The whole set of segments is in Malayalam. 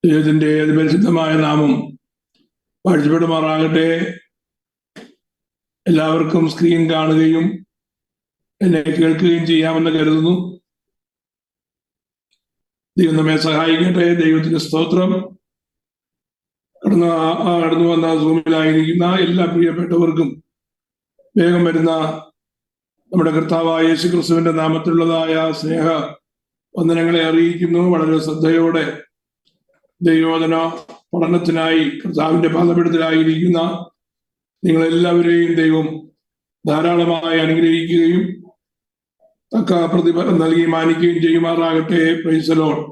ദൈവത്തിന്റെ പരിശുദ്ധമായ നാമം വാഴ്ചപ്പെടുമാറാകട്ടെ. എല്ലാവർക്കും സ്ക്രീൻ കാണുകയും എന്നെ കേൾക്കുകയും ചെയ്യാമെന്ന് കരുതുന്നു. ദൈവം നമ്മെ സഹായിക്കട്ടെ. ദൈവത്തിന്റെ സ്തോത്രം. കടന്നു വന്ന സൂമിലായിരിക്കുന്ന എല്ലാ പ്രിയപ്പെട്ടവർക്കും വേഗം വരുന്ന നമ്മുടെ കർത്താവായ യേശു ക്രിസ്തുവിന്റെ നാമത്തിലുള്ളതായ സ്നേഹ വന്ദനങ്ങളെ അറിയിക്കുന്നു. വളരെ ശ്രദ്ധയോടെ ദൈവവചന പഠനത്തിനായി കർത്താവിന്റെ പാദപീഠത്തിലായിരിക്കുന്ന നിങ്ങളെല്ലാവരെയും ദൈവം ധാരാളമായി അനുഗ്രഹിക്കുകയും തക്ക പ്രതിഫലം നൽകി മാനിക്കുകയും ചെയ്യുമാറാകട്ടെ. Praise the Lord.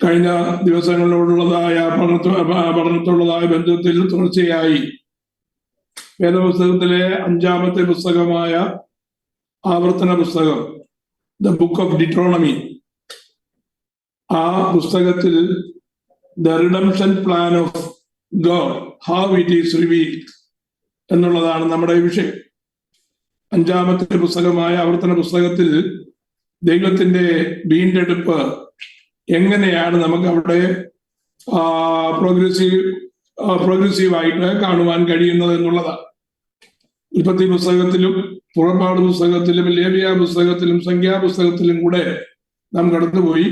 കഴിഞ്ഞ ദിവസങ്ങളിലോടുള്ളതായ പഠനത്തോടുള്ളതായ ബന്ധത്തിൽ തുടർച്ചയായി വേദപുസ്തകത്തിലെ 5-ാമത്തെ പുസ്തകമായ ആവർത്തന പുസ്തകം, ദ ബുക്ക് ഓഫ് ഡിട്രോണമി, ആ പുസ്തകത്തിൽ the redemption plan of God, how it is revealed എന്നുള്ളതാണ് നമ്മുടെ വിഷയം. 5-ാമത്തെ പുസ്തകമായ ആവർത്തന പുസ്തകത്തിൽ ദൈവത്തിന്റെ വീണ്ടെടുപ്പ് എങ്ങനെയാണ് നമുക്ക് അവിടെ പ്രോഗ്രസീവായിട്ട് കാണുവാൻ കഴിയുന്നത് എന്നുള്ളതാണ്. ഉൽപ്പത്തി പുസ്തകത്തിലും പുറപ്പാട് പുസ്തകത്തിലും ലേവ്യ പുസ്തകത്തിലും സംഖ്യാപുസ്തകത്തിലും കൂടെ നാം കടന്നുപോയി.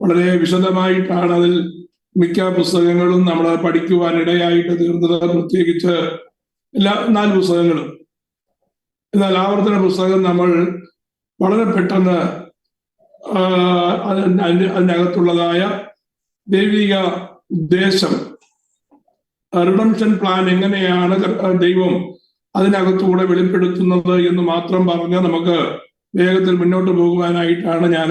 വളരെ വിശദമായിട്ടാണ് അതിൽ മിക്ക പുസ്തകങ്ങളും നമ്മൾ പഠിക്കുവാൻ ഇടയായിട്ട് തീർന്നത്, പ്രത്യേകിച്ച് എല്ലാ 4 പുസ്തകങ്ങളും. എന്നാൽ ആവർത്തന പുസ്തകം നമ്മൾ വളരെ പെട്ടെന്ന് അതിനകത്തുള്ളതായ ദൈവിക ഉദ്ദേശം, റിഡംഷൻ പ്ലാൻ എങ്ങനെയാണ് ദൈവം അതിനകത്തൂടെ വെളിപ്പെടുത്തുന്നത് എന്ന് മാത്രം പറഞ്ഞ് നമുക്ക് വേഗത്തിൽ മുന്നോട്ട് പോകുവാനായിട്ടാണ് ഞാൻ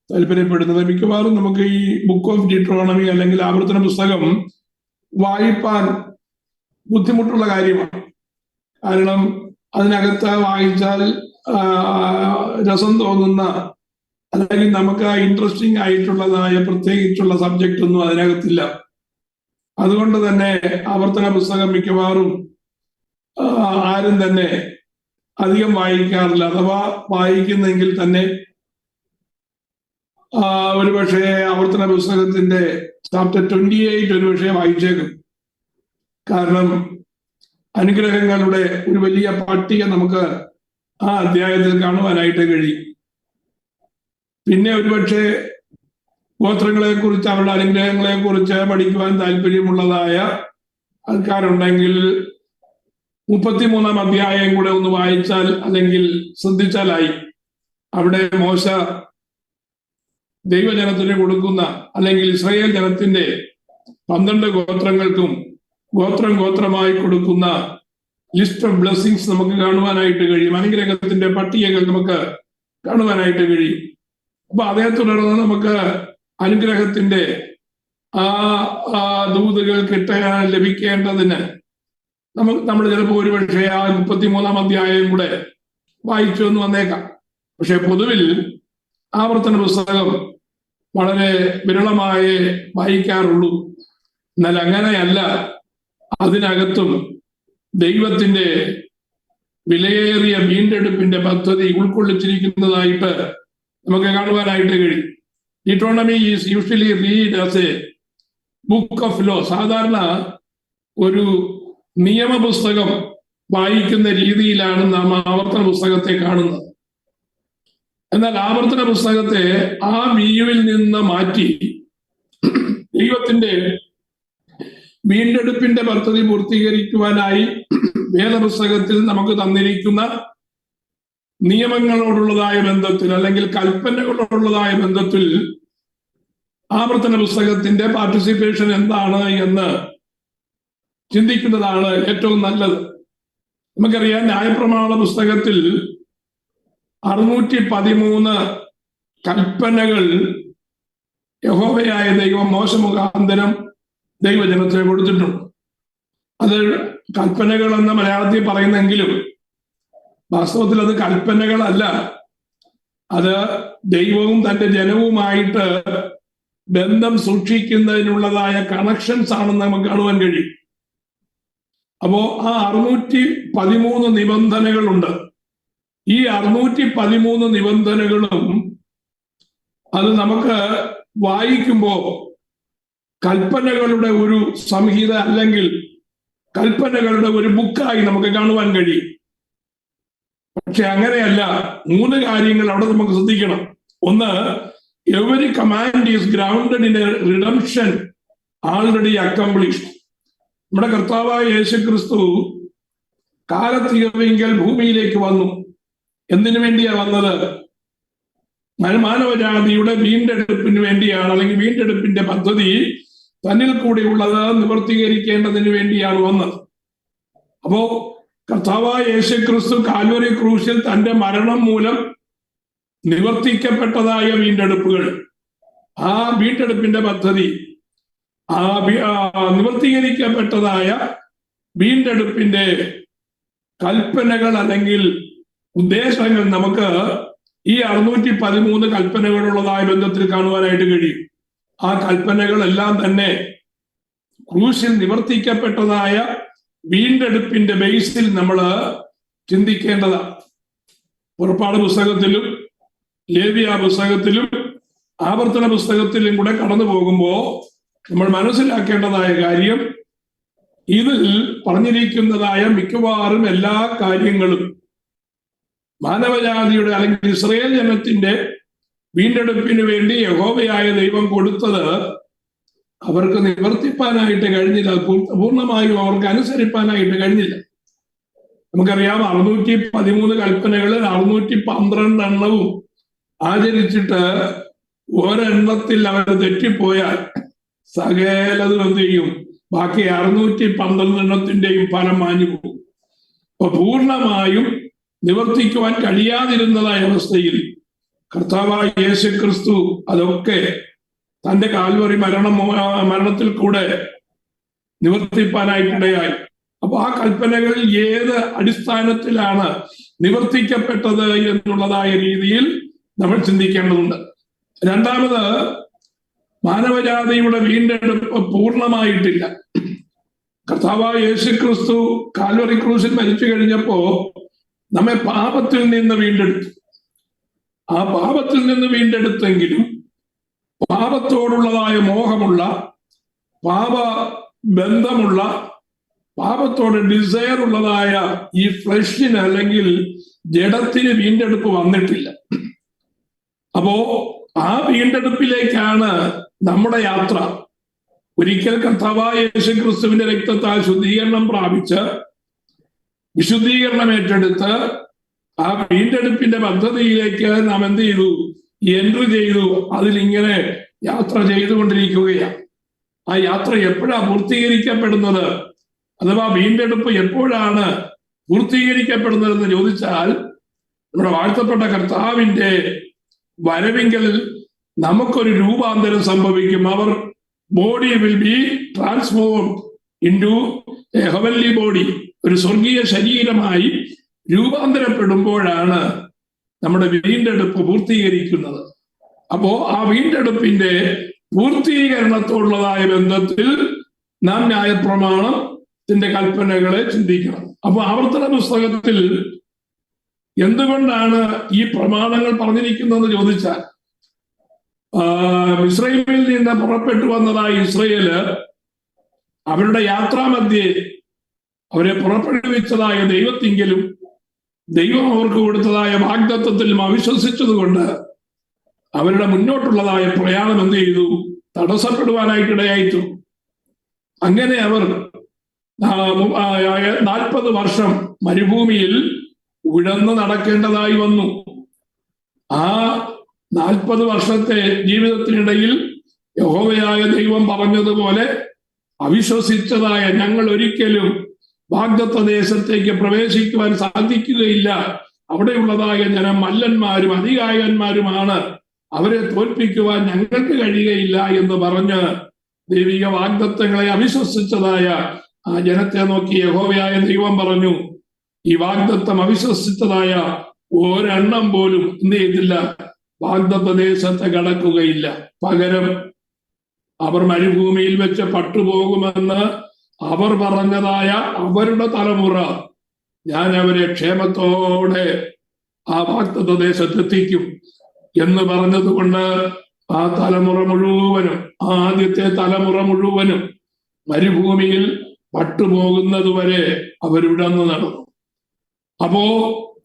താല്പര്യപ്പെടുന്നത്. മിക്കവാറും നമുക്ക് ഈ ബുക്ക് ഓഫ് ഡിട്രോണമി അല്ലെങ്കിൽ ആവർത്തന പുസ്തകം വായിപ്പാൻ ബുദ്ധിമുട്ടുള്ള കാര്യമാണ്. കാരണം അതിനകത്ത് വായിച്ചാൽ രസം തോന്നുന്ന അല്ലെങ്കിൽ നമുക്ക് ഇൻട്രസ്റ്റിംഗ് ആയിട്ടുള്ളതായ പ്രത്യേകിച്ചുള്ള സബ്ജക്റ്റ് ഒന്നും അതിനകത്തില്ല. അതുകൊണ്ട് തന്നെ ആവർത്തന പുസ്തകം മിക്കവാറും ആരും തന്നെ അധികം വായിക്കാറില്ല. അഥവാ വായിക്കുന്നെങ്കിൽ തന്നെ ഒരുപക്ഷെ ആവർത്തന പുസ്തകത്തിന്റെ ചാപ്റ്റർ 28 ഒരുപക്ഷെ വായിച്ചേക്കും. കാരണം അനുഗ്രഹങ്ങളുടെ ഒരു വലിയ പട്ടിക നമുക്ക് ആ അധ്യായത്തിൽ കാണുവാനായിട്ട് കഴിയും. പിന്നെ ഒരുപക്ഷെ ഗോത്രങ്ങളെ കുറിച്ച്, അവരുടെ അനുഗ്രഹങ്ങളെ കുറിച്ച് പഠിക്കുവാൻ താല്പര്യമുള്ളതായ ആൾക്കാരുണ്ടെങ്കിൽ 33-ാം അധ്യായം കൂടെ ഒന്ന് വായിച്ചാൽ അല്ലെങ്കിൽ ശ്രദ്ധിച്ചാലായി. അവിടെ മോശ ദൈവജനത്തിന് കൊടുക്കുന്ന അല്ലെങ്കിൽ ഇസ്രായേൽ ജനത്തിന്റെ 12 ഗോത്രങ്ങൾക്കും ഗോത്രമായി കൊടുക്കുന്ന ലിസ്റ്റ് ഓഫ് ബ്ലെസ്സിങ്സ് നമുക്ക് കാണുവാനായിട്ട് കഴിയും. അനുഗ്രഹത്തിന്റെ പട്ടികകൾ നമുക്ക് കാണുവാനായിട്ട് കഴിയും. അപ്പൊ അതേ തുടർന്ന് നമുക്ക് അനുഗ്രഹത്തിന്റെ ആ ദൂതുകൾ ലഭിക്കേണ്ടതിന് നമ്മൾ ചിലപ്പോൾ ഒരുപക്ഷെ ആ 33-ാം അധ്യായം കൂടെ വായിച്ചു എന്ന് വന്നേക്കാം. പക്ഷെ പൊതുവിൽ ആവർത്തന പുസ്തകം വളരെ വിരളമായി വായിക്കാറുള്ളൂ. എന്നാൽ അങ്ങനെയല്ല, അതിനകത്തും ദൈവത്തിന്റെ വിലയേറിയ വീണ്ടെടുപ്പിന്റെ പദ്ധതി ഉൾക്കൊള്ളിച്ചിരിക്കുന്നതായിട്ട് നമുക്ക് കാണുവാനായിട്ട് കഴിയും. Deuteronomy is usually read as a book of law. സാധാരണ ഒരു നിയമപുസ്തകം വായിക്കുന്ന രീതിയിലാണ് നാം ആവർത്തന പുസ്തകത്തെ കാണുന്നത്. എന്നാൽ ആവർത്തന പുസ്തകത്തെ ആ വ്യൂവിൽ നിന്ന് മാറ്റി ദൈവത്തിന്റെ വീണ്ടെടുപ്പിന്റെ പദ്ധതി പൂർത്തീകരിക്കുവാനായി വേദപുസ്തകത്തിൽ നമുക്ക് തന്നിരിക്കുന്ന നിയമങ്ങളോടുള്ളതായ ബന്ധത്തിൽ അല്ലെങ്കിൽ കൽപ്പനകളോടുള്ളതായ ബന്ധത്തിൽ ആവർത്തന പുസ്തകത്തിന്റെ പാർട്ടിസിപ്പേഷൻ എന്താണ് എന്ന് ചിന്തിക്കുന്നതാണ് ഏറ്റവും നല്ലത്. നമുക്കറിയാം, ന്യായപ്രമാണ പുസ്തകത്തിൽ 613 കൽപ്പനകൾ യഹോവയായ ദൈവം മോശ മുഖാന്തരം ദൈവജനത്തിന് കൊടുത്തിട്ടുണ്ട്. അത് കൽപ്പനകൾ എന്ന മലയാളത്തിൽ പറയുന്നെങ്കിലും വാസ്തവത്തിൽ അത് കൽപ്പനകളല്ല. അത് ദൈവവും തന്റെ ജനവുമായിട്ട് ബന്ധം സൂക്ഷിക്കുന്നതിനുള്ളതായ കണക്ഷൻസ് ആണെന്ന് നമുക്ക് കാണുവാൻ കഴിയും. അപ്പോ ആ 613 നിബന്ധനകളുണ്ട്. ഈ 613 നിബന്ധനകളും അത് നമുക്ക് വായിക്കുമ്പോൾ കൽപ്പനകളുടെ ഒരു സംഹിത അല്ലെങ്കിൽ കൽപ്പനകളുടെ ഒരു ബുക്കായി നമുക്ക് കാണുവാൻ കഴിയും. പക്ഷെ അങ്ങനെയല്ല. 3 കാര്യങ്ങൾ അവിടെ നമുക്ക് ശ്രദ്ധിക്കണം. ഒന്ന്, every command is grounded in A redemption already accomplished. നമ്മുടെ കർത്താവായ യേശുക്രിസ്തു കാലത്തികവിങ്കൽ ഭൂമിയിലേക്ക് വന്നു. എന്തിനു വേണ്ടിയാ വന്നത്? മാനവജാതിയുടെ വീണ്ടെടുപ്പിന് വേണ്ടിയാണ്, അല്ലെങ്കിൽ വീണ്ടെടുപ്പിന്റെ പദ്ധതി തന്നിൽ കൂടെയുള്ളത് നിവർത്തീകരിക്കേണ്ടതിന് വേണ്ടിയാണ് വന്നത്. അപ്പോ കർത്താവായ യേശുക്രിസ്തു കാൽവരി ക്രൂശിൽ തന്റെ മരണം മൂലം നിവർത്തിക്കപ്പെട്ടതായ വീണ്ടെടുപ്പുകൾ, ആ വീണ്ടെടുപ്പിന്റെ പദ്ധതി, നിവർത്തീകരിക്കപ്പെട്ടതായ വീണ്ടെടുപ്പിന്റെ കൽപ്പനകൾ അല്ലെങ്കിൽ ഉദ്ദേശങ്ങൾ നമുക്ക് ഈ 613 കൽപ്പനകളുള്ളതായ ബന്ധത്തിൽ കാണുവാനായിട്ട് കഴിയും. ആ കൽപ്പനകളെല്ലാം തന്നെ ക്രൂശിൽ നിവർത്തിക്കപ്പെട്ടതായ വീണ്ടെടുപ്പിന്റെ ബേസിൽ നമ്മൾ ചിന്തിക്കേണ്ടതാണ്. പുറപ്പാട് പുസ്തകത്തിലും ലേവ്യ പുസ്തകത്തിലും ആവർത്തന പുസ്തകത്തിലും കൂടെ കടന്നു പോകുമ്പോൾ നമ്മൾ മനസ്സിലാക്കേണ്ടതായ കാര്യം, ഇതിൽ പറഞ്ഞിരിക്കുന്നതായ മിക്കവാറും എല്ലാ കാര്യങ്ങളും മാനവജാതിയുടെ അല്ലെങ്കിൽ ഇസ്രായേൽ ജനത്തിന്റെ വീണ്ടെടുപ്പിന് വേണ്ടി യഹോവയായ ദൈവം കൊടുത്തത് അവർക്ക് നിവർത്തിപ്പാനായിട്ട് കഴിഞ്ഞില്ല. പൂർണ്ണമായും അവർക്ക് അനുസരിപ്പാനായിട്ട് കഴിഞ്ഞില്ല. നമുക്കറിയാം, 613 കൽപ്പനകളിൽ 612 എണ്ണവും ആചരിച്ചിട്ട് ഒരെണ്ണത്തിൽ അവർ തെറ്റിപ്പോയാൽ സകലതും എന്ത് ചെയ്യും? ബാക്കി 612 എണ്ണത്തിന്റെയും ഫലം മാഞ്ഞു പോകും. അപ്പൊ പൂർണ്ണമായും നിവർത്തിക്കുവാൻ കഴിയാതിരുന്നതായ അവസ്ഥയിൽ കർത്താവായ യേശുക്രിസ്തു അതൊക്കെ തന്റെ കാൽവറി മരണത്തിൽ കൂടെ നിവർത്തിപ്പാനായിട്ടിടയായി. അപ്പൊ ആ കൽപ്പനകൾ ഏത് അടിസ്ഥാനത്തിലാണ് നിവർത്തിക്കപ്പെട്ടത് എന്നുള്ളതായ രീതിയിൽ നമ്മൾ ചിന്തിക്കേണ്ടതുണ്ട്. രണ്ടാമത്, മാനവജാതിയുടെ വീണ്ടെടുപ്പ് പൂർണ്ണമായിട്ടില്ല. കർത്താവായ യേശുക്രിസ്തു കാൽവറി ക്രൂശിൽ മരിച്ചു കഴിഞ്ഞപ്പോ നമ്മെ പാപത്തിൽ നിന്ന് വീണ്ടെടുത്തു. ആ പാപത്തിൽ നിന്ന് വീണ്ടെടുത്തെങ്കിലും പാപത്തോടുള്ളതായ മോഹമുള്ള, പാപ ബന്ധമുള്ള, പാപത്തോട് ഡിസയർ ഉള്ളതായ ഈ ഫ്ലഷിന് അല്ലെങ്കിൽ ജഡത്തിന് വീണ്ടെടുപ്പ് വന്നിട്ടില്ല. അപ്പോ ആ വീണ്ടെടുപ്പിലേക്കാണ് നമ്മുടെ യാത്ര. ഒരിക്കൽ കർത്താവായ യേശുക്രിസ്തുവിന്റെ രക്തത്താൽ ശുദ്ധീകരണം പ്രാപിച്ച് വിശുദ്ധീകരണം ഏറ്റെടുത്ത് ആ വീണ്ടെടുപ്പിന്റെ പദ്ധതിയിലേക്ക് നാം എന്ത് ചെയ്തു? എൻട്രി ചെയ്തു. അതിലിങ്ങനെ യാത്ര ചെയ്തുകൊണ്ടിരിക്കുകയാണ്. ആ യാത്ര എപ്പോഴാണ് പൂർത്തീകരിക്കപ്പെടുന്നത്, അഥവാ വീണ്ടെടുപ്പ് എപ്പോഴാണ് പൂർത്തീകരിക്കപ്പെടുന്നതെന്ന് ചോദിച്ചാൽ, നമ്മുടെ വാഴ്ത്തപ്പെട്ട കർത്താവിന്റെ വരവിങ്കൽ നമുക്കൊരു രൂപാന്തരം സംഭവിക്കും. Our body will be transformed into a heavenly body. ഒരു സ്വർഗീയ ശരീരമായി രൂപാന്തരപ്പെടുമ്പോഴാണ് നമ്മുടെ വീണ്ടെടുപ്പ് പൂർത്തീകരിക്കുന്നത്. അപ്പോ ആ വീണ്ടെടുപ്പിന്റെ പൂർത്തീകരണത്തോടുള്ളതായ ബന്ധത്തിൽ നാം ന്യായപ്രമാണത്തിന്റെ കൽപ്പനകളെ ചിന്തിക്കണം. അപ്പൊ ആവർത്തന പുസ്തകത്തിൽ എന്തുകൊണ്ടാണ് ഈ പ്രമാണങ്ങൾ പറഞ്ഞിരിക്കുന്നതെന്ന് ചോദിച്ചാൽ, ഇസ്രായേലിൽ നിന്ന് പുറപ്പെട്ടു വന്നതായ ഇസ്രായേല് അവരുടെ യാത്രാമധ്യേ അവരെ പുറപ്പെടുവിച്ചതായ ദൈവത്തിങ്കലും ദൈവം അവർക്ക് കൊടുത്തതായ വാഗ്ദത്തത്തിലും അവിശ്വസിച്ചതുകൊണ്ട് അവരുടെ മുന്നോട്ടുള്ളതായ പ്രയാണം എന്ത് ചെയ്തു? തടസ്സപ്പെടുവാനായിട്ടിടയായിട്ടു. അങ്ങനെ അവർ 40 വർഷം മരുഭൂമിയിൽ ഉഴന്ന് നടക്കേണ്ടതായി വന്നു. ആ 40 വർഷത്തെ ജീവിതത്തിനിടയിൽ യഹോവയായ ദൈവം പറഞ്ഞതുപോലെ അവിശ്വസിച്ചതായ ഞങ്ങൾ ഒരിക്കലും വാഗ്ദത്ത ദേശത്തേക്ക് പ്രവേശിക്കുവാൻ സാധിക്കുകയില്ല, അവിടെയുള്ളതായ ജനം മല്ലന്മാരും അധികായന്മാരുമാണ്, അവരെ തോൽപ്പിക്കുവാൻ ഞങ്ങൾക്ക് കഴിയുകയില്ല എന്ന് പറഞ്ഞ് ദൈവിക വാഗ്ദത്തങ്ങളെ അവിശ്വസിച്ചതായ ആ ജനത്തെ നോക്കി യഹോവയായ ദൈവം പറഞ്ഞു, ഈ വാഗ്ദത്തം അവിശ്വസിച്ചതായ ഒരെണ്ണം പോലും എന്ത് ചെയ്തില്ല? വാഗ്ദത്ത ദേശത്തെ കടക്കുകയില്ല. പകരം അവർ മരുഭൂമിയിൽ വെച്ച് പട്ടുപോകുമെന്ന് അവർ പറഞ്ഞതായ അവരുടെ തലമുറ ഞാൻ അവരെ ക്ഷേമത്തോടെ ആ വാഗ്ദത്ത ദേശത്തെത്തിക്കും എന്ന് പറഞ്ഞതുകൊണ്ട് ആ തലമുറ മുഴുവനും, ആദ്യത്തെ തലമുറ മുഴുവനും മരുഭൂമിയിൽ പട്ടുപോകുന്നത് വരെ അവരിടന്ന് നടന്നു. അപ്പോ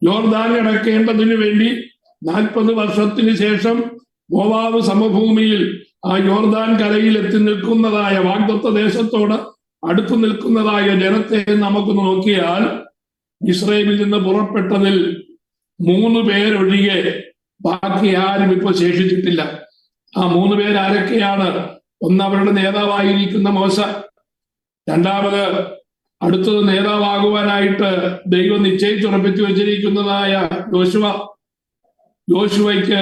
യോർദാൻ കടക്കേണ്ടതിന് വേണ്ടി 40 വർഷത്തിന് ശേഷം മോവാബ് സമഭൂമിയിൽ ആ യോർദാൻ കരയിൽ എത്തി നിൽക്കുന്നതായ വാഗ്ദത്ത ദേശത്തോട് അടുത്തു നിൽക്കുന്നതായ ജനത്തെ നമുക്ക് നോക്കിയാൽ, ഇസ്രായേലിൽ നിന്ന് പുറപ്പെട്ടതിൽ 3 പേരൊഴികെ ബാക്കി ആരും ഇപ്പൊ ശേഷിച്ചിട്ടില്ല. ആ 3 പേര് ആരൊക്കെയാണ്? ഒന്ന്, അവരുടെ നേതാവായിരിക്കുന്ന മോശ. രണ്ടാമത്, അടുത്തത് നേതാവാകുവാനായിട്ട് ദൈവം നിശ്ചയിച്ചുറപ്പിച്ചു വെച്ചിരിക്കുന്നതായ യോശുവ. യോശുവയ്ക്ക്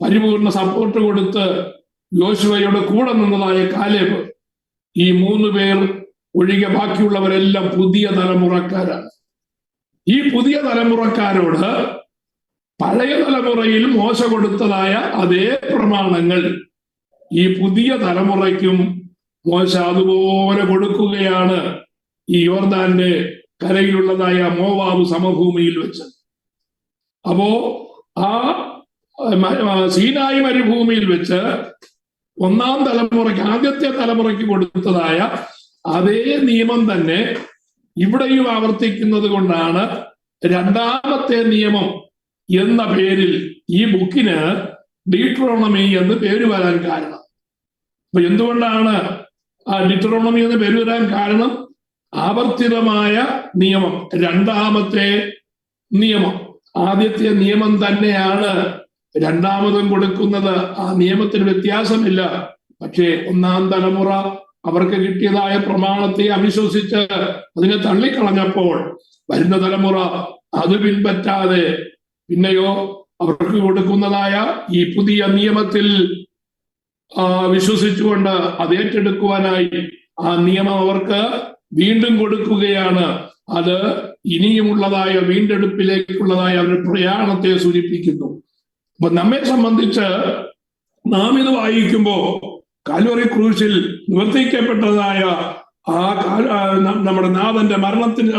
പരിപൂർണ സപ്പോർട്ട് കൊടുത്ത് യോശുവയുടെ കൂടെ നിന്നതായ കാലേബ്. ഈ 3 പേർ ഒഴികെ ബാക്കിയുള്ളവരെല്ലാം പുതിയ തലമുറക്കാരാണ്. ഈ പുതിയ തലമുറക്കാരോട് പഴയ തലമുറയിൽ മോശ കൊടുത്തതായ അതേ പ്രമാണങ്ങൾ ഈ പുതിയ തലമുറയ്ക്കും മോശ അതുപോലെ കൊടുക്കുകയാണ് ഈ യോർദാന്റെ കരയിലുള്ളതായ മോവാബ് സമഭൂമിയിൽ വെച്ച്. അപ്പോ ആ സീനായി മരുഭൂമിയിൽ വെച്ച് ഒന്നാം തലമുറയ്ക്ക്, ആദ്യത്തെ തലമുറയ്ക്ക് കൊടുത്തതായ അതേ നിയമം തന്നെ ഇവിടെയും ആവർത്തിക്കുന്നത് കൊണ്ടാണ് രണ്ടാമത്തെ നിയമം എന്ന പേരിൽ ഈ ബുക്കിന് ഡീട്രോണമി എന്ന് പേര് വരാൻ കാരണം. അപ്പൊ എന്തുകൊണ്ടാണ് ആ ഡിട്രോണമി എന്ന് പേര് വരാൻ കാരണം? ആവർത്തിതമായ നിയമം, രണ്ടാമത്തെ നിയമം. ആദ്യത്തെ നിയമം തന്നെയാണ് രണ്ടാമതും കൊടുക്കുന്നത്. ആ നിയമത്തിന് വ്യത്യാസമില്ല. പക്ഷേ ഒന്നാം തലമുറ അവർക്ക് കിട്ടിയതായ പ്രമാണത്തെ അവിശ്വസിച്ച് അതിനെ തള്ളിക്കളഞ്ഞപ്പോൾ വരുന്ന തലമുറ അത് പിൻപറ്റാതെ പിന്നെയോ അവർക്ക് കൊടുക്കുന്നതായ ഈ പുതിയ നിയമത്തിൽ വിശ്വസിച്ചുകൊണ്ട് അത് ഏറ്റെടുക്കുവാനായി ആ നിയമം അവർക്ക് വീണ്ടും കൊടുക്കുകയാണ്. അത് ഇനിയുമുള്ളതായ വീണ്ടെടുപ്പിലേക്കുള്ളതായ അവരുടെ പ്രയാണത്തെ സൂചിപ്പിക്കുന്നു. അപ്പൊ നമ്മെ സംബന്ധിച്ച് നാം ഇത് വായിക്കുമ്പോ കാൽവറി ക്രൂശിൽ നിവർത്തിക്കപ്പെട്ടതായ ആ നമ്മുടെ നാഥന്റെ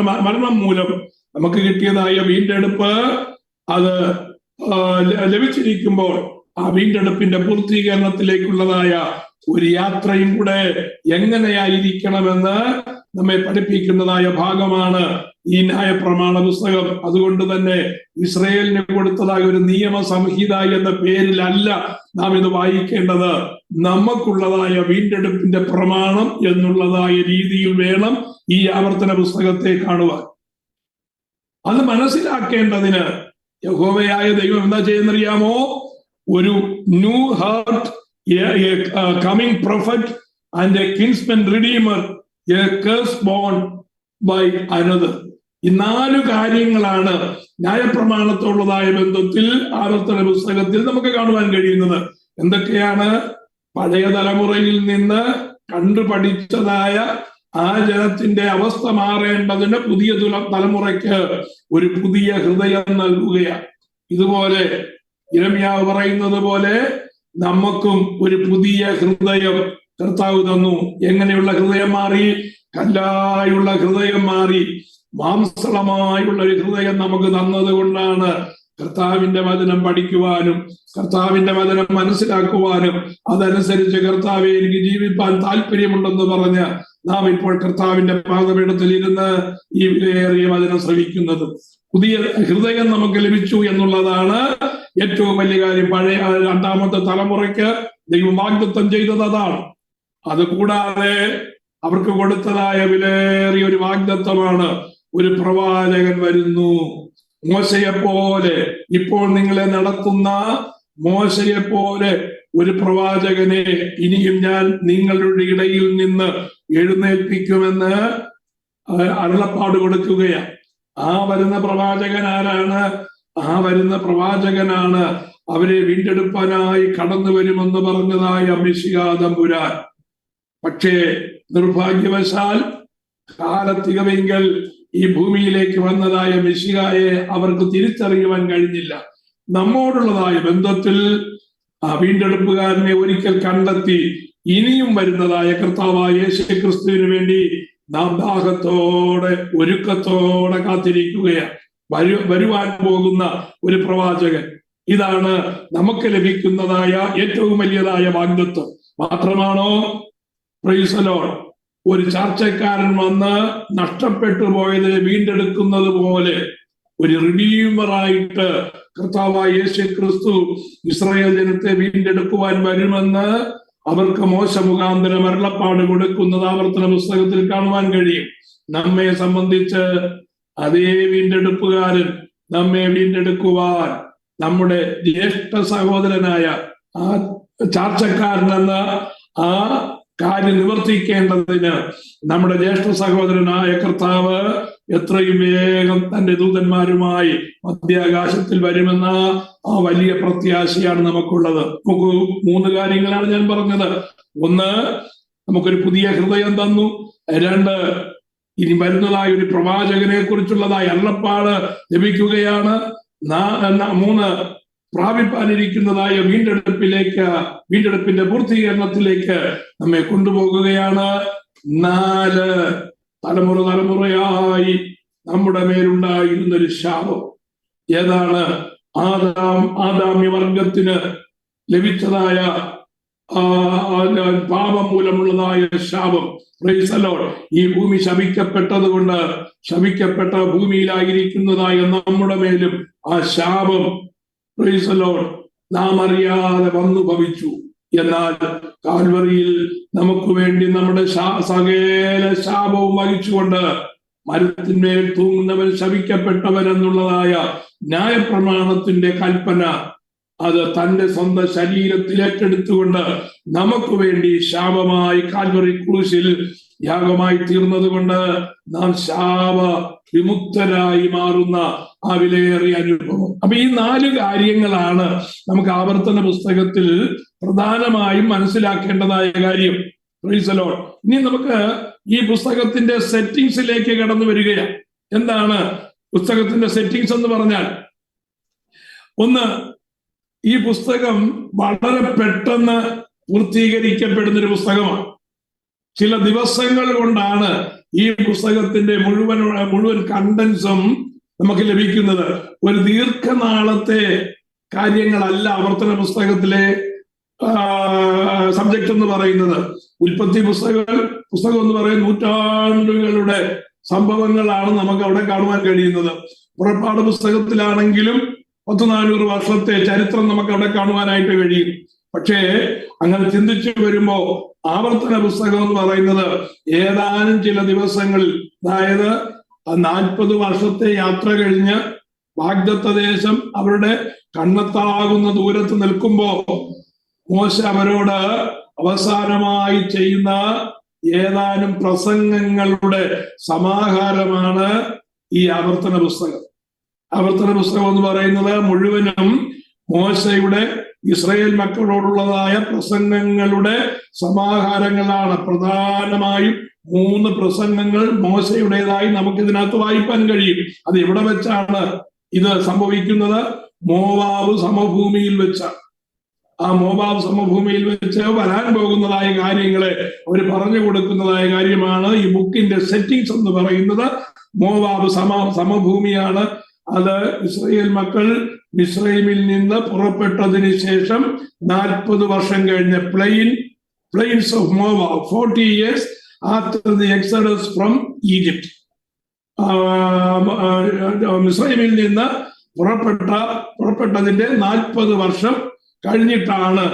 മരണം മൂലം നമുക്ക് കിട്ടിയതായ വീണ്ടെടുപ്പ് അത് ലഭിച്ചിരിക്കുമ്പോൾ ആ വീണ്ടെടുപ്പിന്റെ പൂർത്തീകരണത്തിലേക്കുള്ളതായ ഒരു യാത്രയും കൂടെ എങ്ങനെയായിരിക്കണമെന്ന് നമ്മെ പഠിപ്പിക്കുന്നതായ ഭാഗമാണ് ഈ ന്യായപ്രമാണ പുസ്തകം. അതുകൊണ്ട് തന്നെ ഇസ്രായേലിന് കൊടുത്തതായ ഒരു നിയമ സംഹിത എന്ന പേരിലല്ല നാം ഇത് വായിക്കേണ്ടത്. നമുക്കുള്ളതായ വീണ്ടെടുപ്പിന്റെ പ്രമാണം എന്നുള്ളതായ രീതിയിൽ വേണം ഈ ആവർത്തന പുസ്തകത്തെ കാണുവാൻ. അത് മനസ്സിലാക്കേണ്ടതിന് യഹോവയായ ദൈവം എന്താ ചെയ്യുന്നറിയാമോ? ഒരു new heart, coming prophet and a kinsman redeemer, a curse borne by another. ഈ 4 കാര്യങ്ങളാണ് ന്യായപ്രമാണത്തോടുള്ളതായ ബന്ധത്തിൽ ആവർത്തന പുസ്തകത്തിൽ നമുക്ക് കാണുവാൻ കഴിയുന്നത്. എന്തൊക്കെയാണ്? പഴയ തലമുറയിൽ നിന്ന് കണ്ടുപഠിച്ചതായ ആ ജനത്തിന്റെ അവസ്ഥ മാറേണ്ടതിന് പുതിയ തലമുറയ്ക്ക് ഒരു പുതിയ ഹൃദയം നൽകുകയാണ്. ഇതുപോലെ യിരെമ്യാവ് പറയുന്നത് പോലെ നമുക്കും ഒരു പുതിയ ഹൃദയം കർത്താവ് തന്നു. എങ്ങനെയുള്ള ഹൃദയം മാറി? കല്ലായുള്ള ഹൃദയം മാറി മാംസളമായുള്ള ഒരു ഹൃദയം നമുക്ക് തന്നത് കൊണ്ടാണ് കർത്താവിന്റെ വചനം പഠിക്കുവാനും കർത്താവിന്റെ വചനം മനസ്സിലാക്കുവാനും അതനുസരിച്ച് കർത്താവെ എനിക്ക് ജീവിപ്പാൻ താല്പര്യമുണ്ടെന്ന് പറഞ്ഞ് നാം ഇപ്പോൾ കർത്താവിന്റെ പാദപീഠത്തിൽ ഇരുന്ന് ഈ വിലയേറിയ വചനം ശ്രവിക്കുന്നത്. പുതിയ ഹൃദയം നമുക്ക് ലഭിച്ചു എന്നുള്ളതാണ് ഏറ്റവും വലിയ കാര്യം. പഴയ രണ്ടാമത്തെ തലമുറയ്ക്ക് ദൈവം വാഗ്ദത്തം ചെയ്തത് അതാണ്. അത് കൂടാതെ അവർക്ക് കൊടുത്തതായ വിലയേറിയ ഒരു വാഗ്ദത്തമാണ്, ഒരു പ്രവാചകൻ വരുന്നു. മോശയെപ്പോലെ, ഇപ്പോൾ നിങ്ങളെ നടത്തുന്ന മോശയെപ്പോലെ ഒരു പ്രവാചകനെ ഇനിയും ഞാൻ നിങ്ങളുടെ ഇടയിൽ നിന്ന് എഴുന്നേൽപ്പിക്കുമെന്ന് അരുളപ്പാട് കൊടുക്കുകയാണ്. ആ വരുന്ന പ്രവാചകൻ ആരാണ്? ആ വരുന്ന പ്രവാചകനാണ് അവരെ വീണ്ടെടുപ്പാനായി കടന്നു വരുമെന്ന് പറഞ്ഞതായ മിശിഹാ തമ്പുരാൻ. പക്ഷേ നിർഭാഗ്യവശാൽ കാലത്തികവെങ്കിൽ ഈ ഭൂമിയിലേക്ക് വന്നതായ മിശിഹായെ അവർക്ക് തിരിച്ചറിയുവാൻ കഴിഞ്ഞില്ല. നമ്മോടുള്ളതായ ബന്ധത്തിൽ ആ വീണ്ടെടുപ്പുകാരനെ ഒരിക്കൽ കണ്ടെത്തി ഇനിയും വരുന്നതായ കർത്താവായ യേശുക്രിസ്തുവിന് വേണ്ടി നാം ദാഹത്തോടെ ഒരുക്കത്തോടെ കാത്തിരിക്കുകയാണ്. വരുവാൻ പോകുന്ന ഒരു പ്രവാചകൻ. ഇതാണ് നമുക്ക് ലഭിക്കുന്നതായ ഏറ്റവും വലിയതായ വാഗ്ദത്വം. മാത്രമാണോ? Praise the Lord. ഒരു ചാർച്ചക്കാരൻ വന്ന് നഷ്ടപ്പെട്ടു പോയത് വീണ്ടെടുക്കുന്നത് പോലെ ഒരു റിഡീമറായിട്ട് കർത്താവായ യേശു ക്രിസ്തു ഇസ്രായേൽ ജനത്തെ വീണ്ടെടുക്കുവാൻ വരുമെന്ന് അവർക്ക് മോശ മുഖാന്തരം അരുളപ്പാട് കൊടുക്കുന്നത് ആവർത്തന പുസ്തകത്തിൽ കാണുവാൻ കഴിയും. നമ്മെ സംബന്ധിച്ച് അതേ വീണ്ടെടുപ്പുകാരൻ നമ്മെ വീണ്ടെടുക്കുവാൻ നമ്മുടെ ജ്യേഷ്ഠ സഹോദരനായ ആ ചാർച്ചക്കാരനെന്ന ആ കാര്യം നിവർത്തിക്കേണ്ടതിന് നമ്മുടെ ജ്യേഷ്ഠ സഹോദരനായ കർത്താവ് എത്രയും വേഗം തന്റെ ദൂതന്മാരുമായി മധ്യാകാശത്തിൽ വരുമെന്ന ആ വലിയ പ്രത്യാശയാണ് നമുക്കുള്ളത്. നമുക്ക് 3 കാര്യങ്ങളാണ് ഞാൻ പറഞ്ഞത്. ഒന്ന്, നമുക്കൊരു പുതിയ ഹൃദയം തന്നു. 2, ഇനി വരുന്നതായ ഒരു പ്രവാചകനെ കുറിച്ചുള്ളതായ അരുളപ്പാട് ലഭിക്കുകയാണ്. 3, പ്രാപിപ്പാനിരിക്കുന്നതായ വീണ്ടെടുപ്പിന്റെ പൂർത്തീകരണത്തിലേക്ക് നമ്മെ കൊണ്ടുപോകുകയാണ്. 4, തലമുറയായി നമ്മുടെ മേലുണ്ടായിരുന്ന ഒരു ശാപം. ഏതാണ്? ആദാമ്യ വർഗത്തിന് ലഭിച്ചതായ പാപം മൂലമുള്ളതായ ശാപം. Praise the Lord. ഈ ഭൂമി ശപിക്കപ്പെട്ടത് കൊണ്ട് ശപിക്കപ്പെട്ട ഭൂമിയിലായിരിക്കുന്നതായ നമ്മുടെ മേലും ആ ശാപം, പ്രൈസ് ദി ലോർഡ്, നാം അറിയാതെ വന്നു ഭവിച്ചു. എന്നാൽ കാൽവറിയിൽ നമുക്ക് വേണ്ടി നമ്മുടെ സകല ശാപവും വഹിച്ചുകൊണ്ട് മരത്തിന്മേൽ തൂങ്ങുന്നവൻ ശപിക്കപ്പെട്ടവൻ എന്നുള്ളതായ ന്യായപ്രമാണത്തിന്റെ കൽപ്പന അത് തന്റെ സ്വന്തം ശരീരത്തിൽ ഏറ്റെടുത്തുകൊണ്ട് നമുക്ക് വേണ്ടി ശാപമായി കാൽവറി ക്രൂശിൽ യാഗമായി തീർന്നത് കൊണ്ട് നാം ശാപ വിമുക്തരായി മാറുന്ന ആ വിലയേറിയ അനുഭവം. അപ്പൊ ഈ 4 കാര്യങ്ങളാണ് നമുക്ക് ആവർത്തന പുസ്തകത്തിൽ പ്രധാനമായും മനസ്സിലാക്കേണ്ടതായ കാര്യം. Praise the Lord. ഇനി നമുക്ക് ഈ പുസ്തകത്തിന്റെ സെറ്റിംഗ്സിലേക്ക് കടന്നു വരികയാണ്. എന്താണ് പുസ്തകത്തിന്റെ സെറ്റിംഗ്സ് എന്ന് പറഞ്ഞാൽ? ഒന്ന്, ഈ പുസ്തകം വളരെ പെട്ടെന്ന് പൂർത്തീകരിക്കപ്പെടുന്ന ഒരു പുസ്തകമാണ്. ചില ദിവസങ്ങൾ കൊണ്ടാണ് ഈ പുസ്തകത്തിന്റെ മുഴുവൻ കണ്ടൻസും നമുക്ക് ലഭിക്കുന്നത്. ഒരു ദീർഘനാളത്തെ കാര്യങ്ങളല്ല ആവർത്തന പുസ്തകത്തിലെ സബ്ജക്ട് എന്ന് പറയുന്നത്. ഉൽപ്പത്തി പുസ്തകം എന്ന് പറയുന്ന നൂറ്റാണ്ടുകളുടെ സംഭവങ്ങളാണ് നമുക്ക് അവിടെ കാണുവാൻ കഴിയുന്നത്. പുറപ്പാട് പുസ്തകത്തിലാണെങ്കിലും 100-400 വർഷത്തെ ചരിത്രം നമുക്ക് അവിടെ കാണുവാനായിട്ട് കഴിയും. പക്ഷേ അങ്ങനെ ചിന്തിച്ചു വരുമ്പോ ആവർത്തന പുസ്തകം എന്ന് പറയുന്നത് ഏതാനും ചില ദിവസങ്ങളിൽ, അതായത് 40 വർഷത്തെ യാത്ര കഴിഞ്ഞ് വാഗ്ദത്ത ദേശം അവരുടെ കണ്ണെത്താകുന്ന ദൂരത്ത് നിൽക്കുമ്പോ മോശ അവരോട് അവസാനമായി ചെയ്യുന്ന ഏതാനും പ്രസംഗങ്ങളുടെ സമാഹാരമാണ് ഈ ആവർത്തന പുസ്തകം. ആവർത്തന പുസ്തകം എന്ന് പറയുന്നത് മുഴുവനും മോശയുടെ ഇസ്രായേൽ മക്കളോടുള്ളതായ പ്രസംഗങ്ങളുടെ സമാഹാരങ്ങളാണ്. പ്രധാനമായും 3 പ്രസംഗങ്ങൾ മോശയുടേതായി നമുക്ക് ഇതിനകത്ത് വായിക്കാൻ കഴിയും. അത് എവിടെ വെച്ചാണ് ഇത് സംഭവിക്കുന്നത്? മോവാബ് സമഭൂമിയിൽ വെച്ചാണ്. ആ മോവാബ് സമഭൂമിയിൽ വെച്ച് വരാൻ പോകുന്നതായ കാര്യങ്ങളെ അവർ പറഞ്ഞു കൊടുക്കുന്നതായ കാര്യമാണ് ഈ ബുക്കിന്റെ സെറ്റിംഗ്സ് എന്ന് പറയുന്നത്. മോവാബ് സമഭൂമിയാണ്. അത് ഇസ്രായേൽ മക്കൾ മിസ്രൈമിൽ നിന്ന് പുറപ്പെട്ടതിന് ശേഷം 40 വർഷം കഴിഞ്ഞ് plains of Moab, 40 years after the exodus from Egypt. മിസ്രൈമിൽ നിന്ന് പുറപ്പെട്ടതിന്റെ 40 വർഷം കഴിഞ്ഞിട്ടാണ്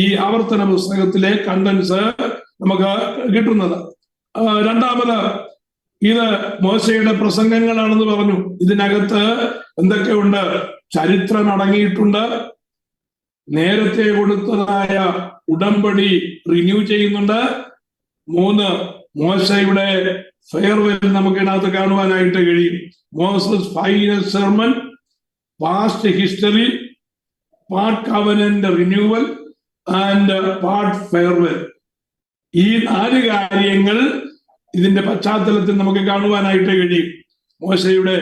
ഈ ആവർത്തന പുസ്തകത്തിലെ കണ്ടൻസ് നമുക്ക് കിട്ടുന്നത്. രണ്ടാമത്, ഇത് മോശയുടെ പ്രസംഗങ്ങളാണെന്ന് പറഞ്ഞു. ഇതിനകത്ത് എന്തൊക്കെയുണ്ട്? ചരിത്രം അടങ്ങിയിട്ടുണ്ട്. നേരത്തെ കൊടുത്തതായ ഉടമ്പടി റിന്യൂ ചെയ്യുന്നുണ്ട്. 3, മോശയുടെ ഫെയർവെൽ നമുക്ക് ഇതിനകത്ത് കാണുവാനായിട്ട് കഴിയും. Moses final sermon, past history, part covenant renewal and part farewell. ഈ 4 കാര്യങ്ങൾ ഇതിന്റെ പശ്ചാത്തലത്തിൽ നമുക്ക് കാണുവാനായിട്ട് കഴിയും. മോശയുടെ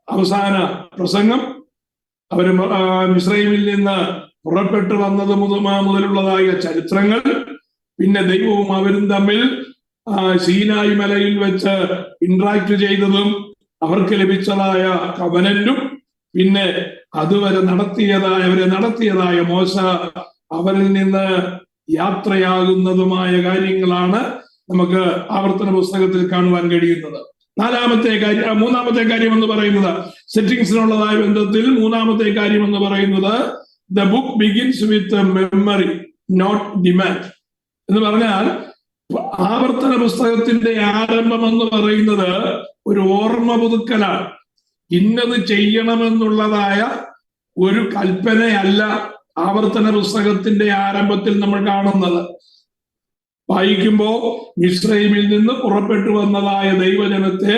അവസാന പ്രസംഗം, അവര് മിസ്രൈമിൽ നിന്ന് പുറപ്പെട്ടു വന്നത് മുതലുള്ളതായ ചരിത്രങ്ങൾ, പിന്നെ ദൈവവും അവരും തമ്മിൽ സീനായി മലയിൽ വെച്ച് ഇന്ററാക്ട് ചെയ്തതും അവർക്ക് ലഭിച്ചതായ കവനന്റും, പിന്നെ അതുവരെ അവരെ നടത്തിയതായ മോശ അവരിൽ നിന്ന് യാത്രയാകുന്നതുമായ കാര്യങ്ങളാണ് നമുക്ക് ആവർത്തന പുസ്തകത്തിൽ കാണുവാൻ കഴിയുന്നത്. മൂന്നാമത്തെ കാര്യം എന്ന് പറയുന്നത് സെറ്റിംഗ്സിനുള്ളതായ ബന്ധത്തിൽ മൂന്നാമത്തെ കാര്യം എന്ന് പറയുന്നത് the book begins with memory not demand എന്ന് പറഞ്ഞാൽ ആവർത്തന പുസ്തകത്തിന്റെ ആരംഭം എന്ന് പറയുന്നത് ഒരു ഓർമ്മ പുതുക്കലാണ്. ഇന്നത് ചെയ്യണമെന്നുള്ളതായ ഒരു കൽപ്പനയല്ല ആവർത്തന പുസ്തകത്തിന്റെ ആരംഭത്തിൽ നമ്മൾ കാണുന്നത്. വായിക്കുമ്പോ മിസ്രയീമിൽ നിന്ന് പുറപ്പെട്ടു വന്നതായ ദൈവജനത്തെ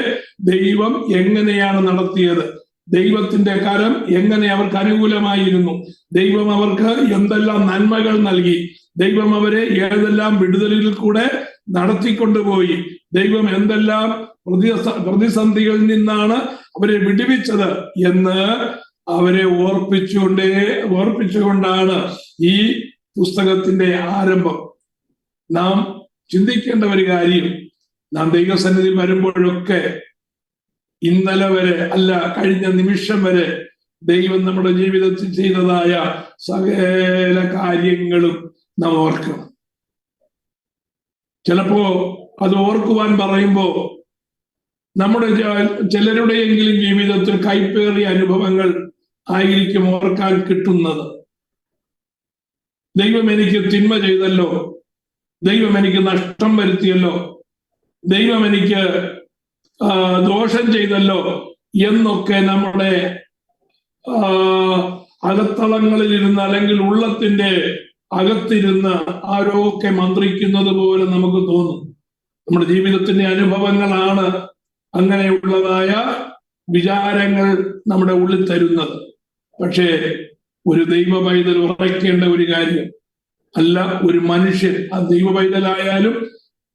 ദൈവം എങ്ങനെയാണ് നടത്തിയത്, ദൈവത്തിന്റെ കരം എങ്ങനെ അവർക്ക് അനുകൂലമായിരുന്നു, ദൈവം അവർക്ക് എന്തെല്ലാം നന്മകൾ നൽകി, ദൈവം അവരെ ഏതെല്ലാം വിടുതലുകളിൽ കൂടെ നടത്തിക്കൊണ്ടുപോയി, ദൈവം എന്തെല്ലാം പ്രതിസന്ധികളിൽ നിന്നാണ് അവരെ വിടുവിച്ചത് എന്ന് അവരെ ഓർപ്പിച്ചുകൊണ്ടാണ് ഈ പുസ്തകത്തിന്റെ ആരംഭം. നാം ചിന്തിക്കേണ്ട ഒരു കാര്യം, നാം ദൈവസന്നിധിയിൽ വരുമ്പോഴൊക്കെ ഇന്നലെ വരെ അല്ല, കഴിഞ്ഞ നിമിഷം വരെ ദൈവം നമ്മുടെ ജീവിതത്തിൽ ചെയ്തതായ സകല കാര്യങ്ങളും നാം ഓർക്കണം. ചിലപ്പോ അത് ഓർക്കുവാൻ പറയുമ്പോ നമ്മുടെ ചിലരുടെയെങ്കിലും ജീവിതത്തിൽ കൈപ്പേറിയ അനുഭവങ്ങൾ ആയിരിക്കും ഓർക്കാൻ കിട്ടുന്നത്. ദൈവം എനിക്ക് തിന്മ ചെയ്തല്ലോ, ദൈവം എനിക്ക് നഷ്ടം വരുത്തിയല്ലോ, ദൈവം എനിക്ക് ദോഷം ചെയ്തല്ലോ എന്നൊക്കെ നമ്മുടെ അകത്തളങ്ങളിലിരുന്ന് അല്ലെങ്കിൽ ഉള്ളത്തിന്റെ അകത്തിരുന്ന് ആരൊക്കെ മന്ത്രിക്കുന്നത് പോലെ നമുക്ക് തോന്നും. നമ്മുടെ ജീവിതത്തിന്റെ അനുഭവങ്ങളാണ് അങ്ങനെയുള്ളതായ വിചാരങ്ങൾ നമ്മുടെ ഉള്ളിൽ തരുന്നത്. പക്ഷേ ഒരു ദൈവ പൈതൽ ഉറയ്ക്കേണ്ട ഒരു കാര്യം അല്ല, ഒരു മനുഷ്യൻ ആ ദൈവ പൈതലായാലും